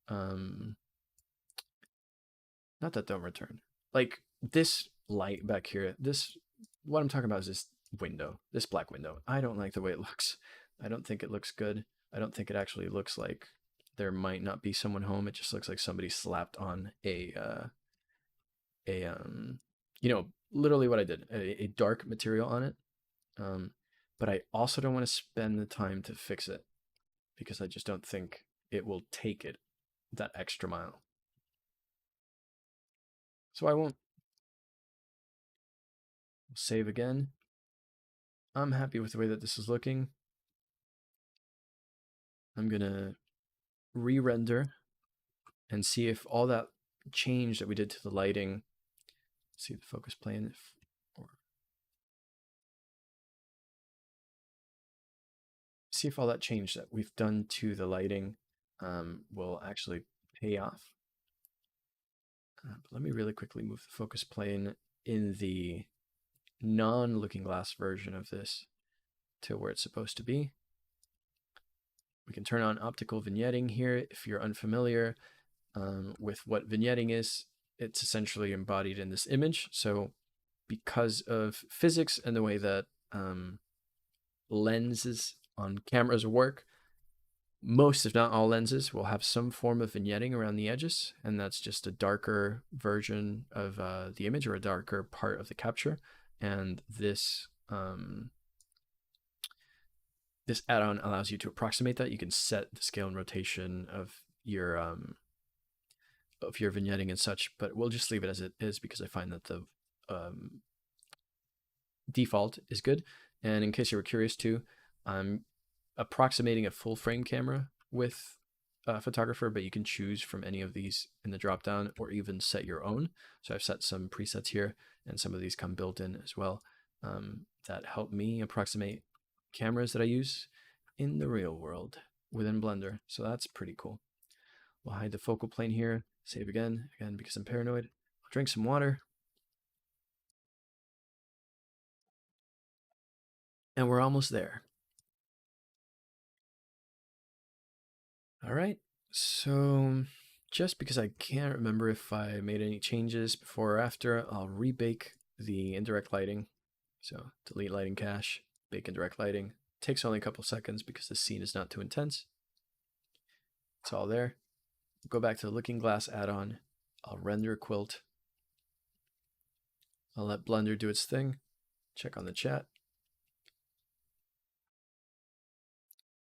Not that don't return. Like this light back here. What I'm talking about is this window, this black window. I don't like the way it looks. I don't think it looks good. I don't think it actually looks like there might not be someone home. It just looks like somebody slapped on literally what I did, a dark material on it. But I also don't want to spend the time to fix it because I just don't think it will take it that extra mile. So I won't. Save again. I'm happy with the way that this is looking. I'm gonna re-render and see if all that change that we did to the lighting, see the focus plane, see if all that change that we've done to the lighting will actually pay off. But let me really quickly move the focus plane in the non-looking glass version of this to where it's supposed to be. We can turn on optical vignetting here. If you're unfamiliar with what vignetting is, it's essentially embodied in this image. So because of physics and the way that lenses on cameras work, most, if not all lenses, will have some form of vignetting around the edges, and that's just a darker version of the image or a darker part of the capture. And this this add-on allows you to approximate that. You can set the scale and rotation of your vignetting and such, but we'll just leave it as it is because I find that the default is good. And in case you were curious too, I'm approximating a full frame camera with a photographer, but you can choose from any of these in the dropdown or even set your own. So I've set some presets here, and some of these come built in as well that help me approximate cameras that I use in the real world within Blender. So that's pretty cool. We'll hide the focal plane here, save again because I'm paranoid. I'll drink some water. And we're almost there. All right, so just because I can't remember if I made any changes before or after, I'll rebake the indirect lighting. So delete lighting cache, bake indirect lighting. Takes only a couple seconds because the scene is not too intense. It's all there. Go back to the looking glass add-on. I'll render quilt. I'll let Blender do its thing. check on the chat.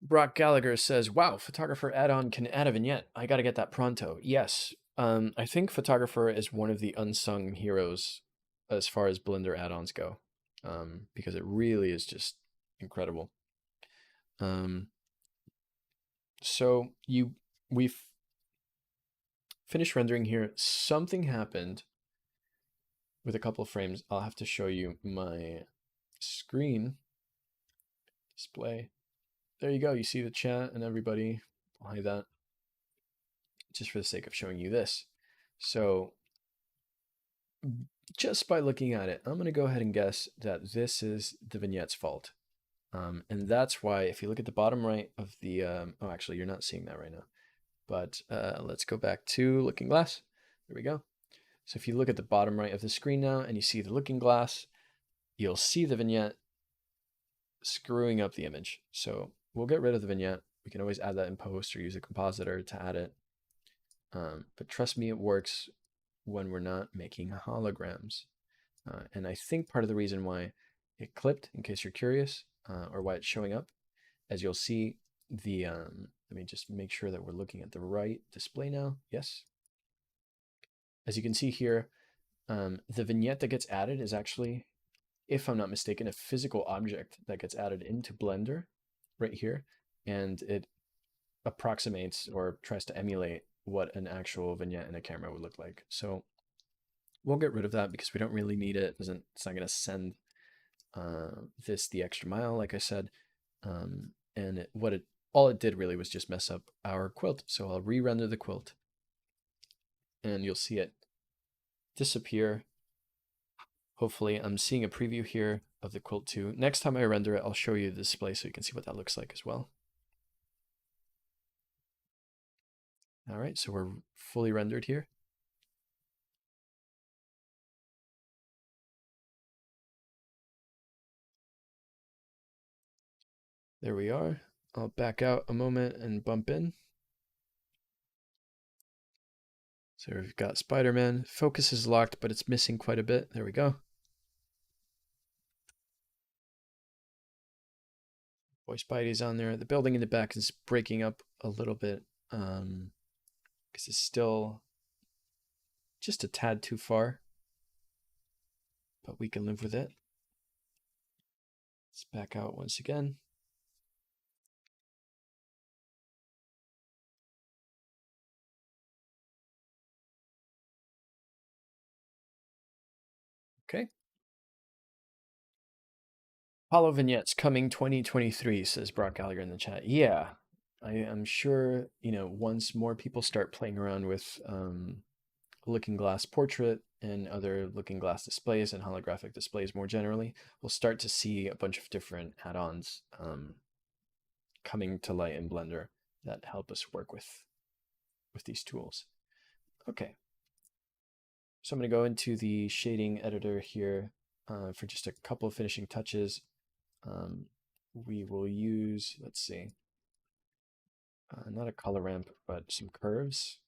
Brock Gallagher says, wow, photographer add-on can add a vignette. I got to get that pronto. Yes. I think photographer is one of the unsung heroes as far as Blender add-ons go, because it really is just incredible. So we've finished rendering here. Something happened with a couple of frames. I'll have to show you my screen display. There you go. You see the chat and everybody. I'll hide that just for the sake of showing you this. So just by looking at it, I'm going to go ahead and guess that this is the vignette's fault. And that's why, if you look at the bottom right of the, oh, actually, you're not seeing that right now. But let's go back to Looking Glass. There we go. So if you look at the bottom right of the screen now and you see the Looking Glass, you'll see the vignette screwing up the image. So we'll get rid of the vignette. We can always add that in post or use a compositor to add it. But trust me, it works when we're not making holograms. And I think part of the reason why it clipped, in case you're curious, or why it's showing up, as you'll see, the let me just make sure that we're looking at the right display now. Yes. As you can see here, the vignette that gets added is actually, if I'm not mistaken, a physical object that gets added into Blender right here, and it approximates or tries to emulate what an actual vignette in a camera would look like. So we'll get rid of that because we don't really need it. It's not going to send this the extra mile, like I said. And all it did really was just mess up our quilt. So I'll re-render the quilt, and you'll see it disappear. Hopefully, I'm seeing a preview here of the quilt too. Next time I render it, I'll show you the display so you can see what that looks like as well. All right, so we're fully rendered here. There we are. I'll back out a moment and bump in. So we've got Spider-Man. Focus is locked, but it's missing quite a bit. There we go. Boy Spidey's on there. The building in the back is breaking up a little bit because it's still just a tad too far, but we can live with it. Let's back out once again. Okay. Hollow vignettes coming 2023, says Brock Gallagher in the chat. Yeah, I'm sure, once more people start playing around with Looking Glass Portrait and other Looking Glass displays and holographic displays more generally, we'll start to see a bunch of different add-ons coming to light in Blender that help us work with these tools. Okay, so I'm going to go into the shading editor here for just a couple of finishing touches. We will use, let's see, not a color ramp, but some curves.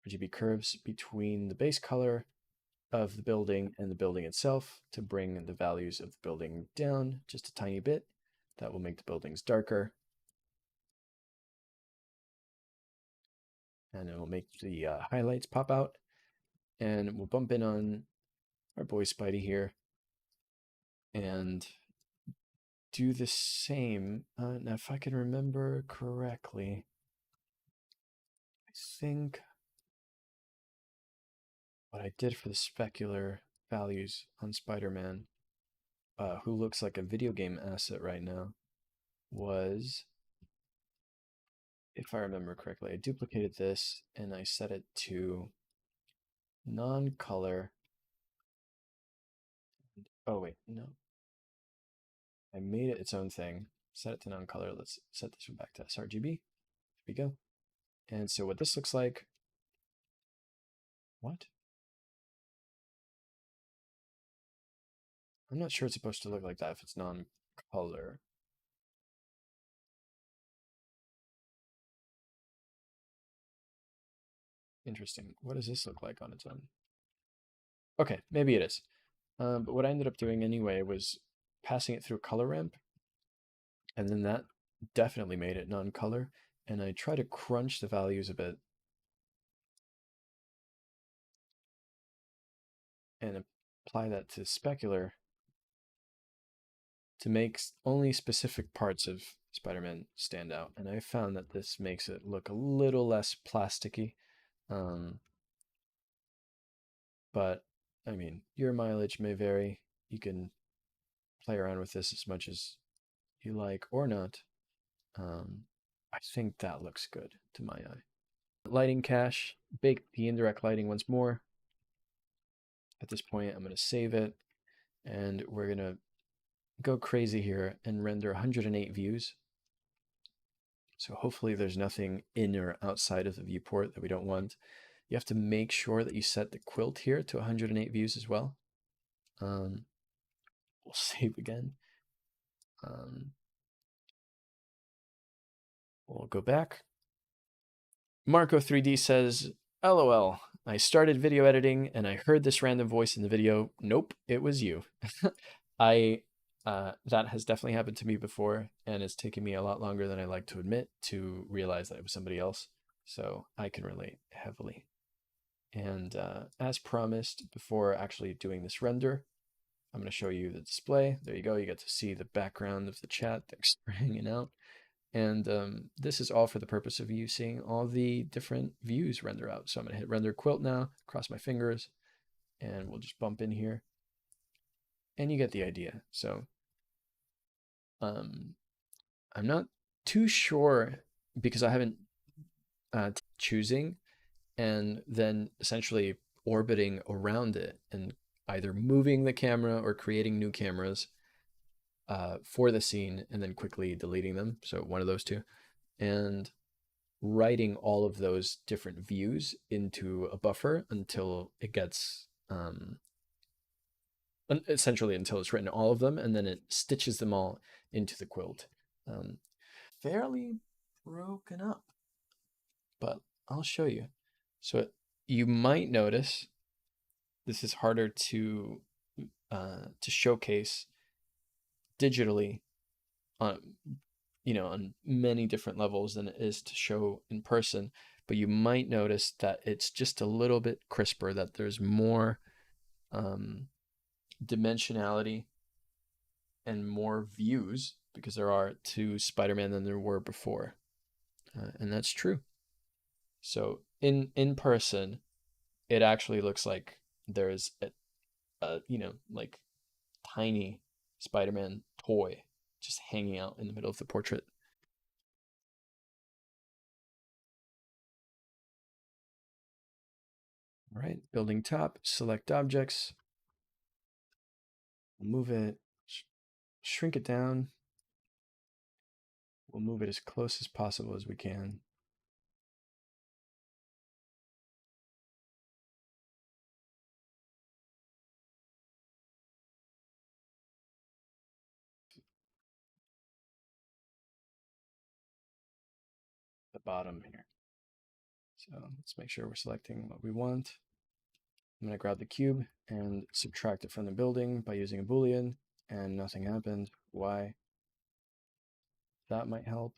RGB curves between the base color of the building and the building itself to bring the values of the building down just a tiny bit. That will make the buildings darker. And it will make the highlights pop out. And we'll bump in on our boy Spidey here and do the same. Now, if I can remember correctly, I think what I did for the specular values on Spider-Man, who looks like a video game asset right now, was, if I remember correctly, I duplicated this and I set it to non-color. Oh wait, no. I made it its own thing, set it to non-color. Let's set this one back to sRGB. Here we go. And so what this looks like, what? I'm not sure it's supposed to look like that if it's non-color. Interesting. What does this look like on its own? Okay, maybe it is. But what I ended up doing anyway was passing it through a color ramp, and then that definitely made it non-color. And I try to crunch the values a bit and apply that to specular to make only specific parts of Spider-Man stand out. And I found that this makes it look a little less plasticky. But I mean, your mileage may vary. You can play around with this as much as you like or not. I think that looks good to my eye. Lighting cache, bake the indirect lighting once more. At this point, I'm going to save it, and we're going to go crazy here and render 108 views. So hopefully there's nothing in or outside of the viewport that we don't want. You have to make sure that you set the quilt here to 108 views as well. We'll save again. We'll go back. Marco3D says, LOL, I started video editing and I heard this random voice in the video. Nope, it was you. That has definitely happened to me before, and it's taken me a lot longer than I like to admit to realize that it was somebody else. So I can relate heavily. And as promised, before actually doing this render, I'm going to show you the display. There you go. You get to see the background of the chat. Thanks for hanging out. And this is all for the purpose of you seeing all the different views render out. So I'm going to hit render quilt now, cross my fingers, and we'll just bump in here. And you get the idea. So I'm not too sure because I haven't choosing and then essentially orbiting around it and either moving the camera or creating new cameras for the scene and then quickly deleting them. So one of those two. And writing all of those different views into a buffer until it gets essentially until it's written all of them, and then it stitches them all into the quilt. Fairly broken up, but I'll show you. So you might notice this is harder to showcase digitally on on many different levels than it is to show in person, but you might notice that it's just a little bit crisper, that there's more dimensionality and more views because there are to Spider-Man than there were before, and that's true. So in person, it actually looks like there's a like tiny Spider-Man toy just hanging out in the middle of the portrait. All right, building top, select objects, we'll move it, shrink it down. We'll move it as close as possible as we can. The bottom here. So let's make sure we're selecting what we want. I'm going to grab the cube and subtract it from the building by using a Boolean, and nothing happened. Why? That might help.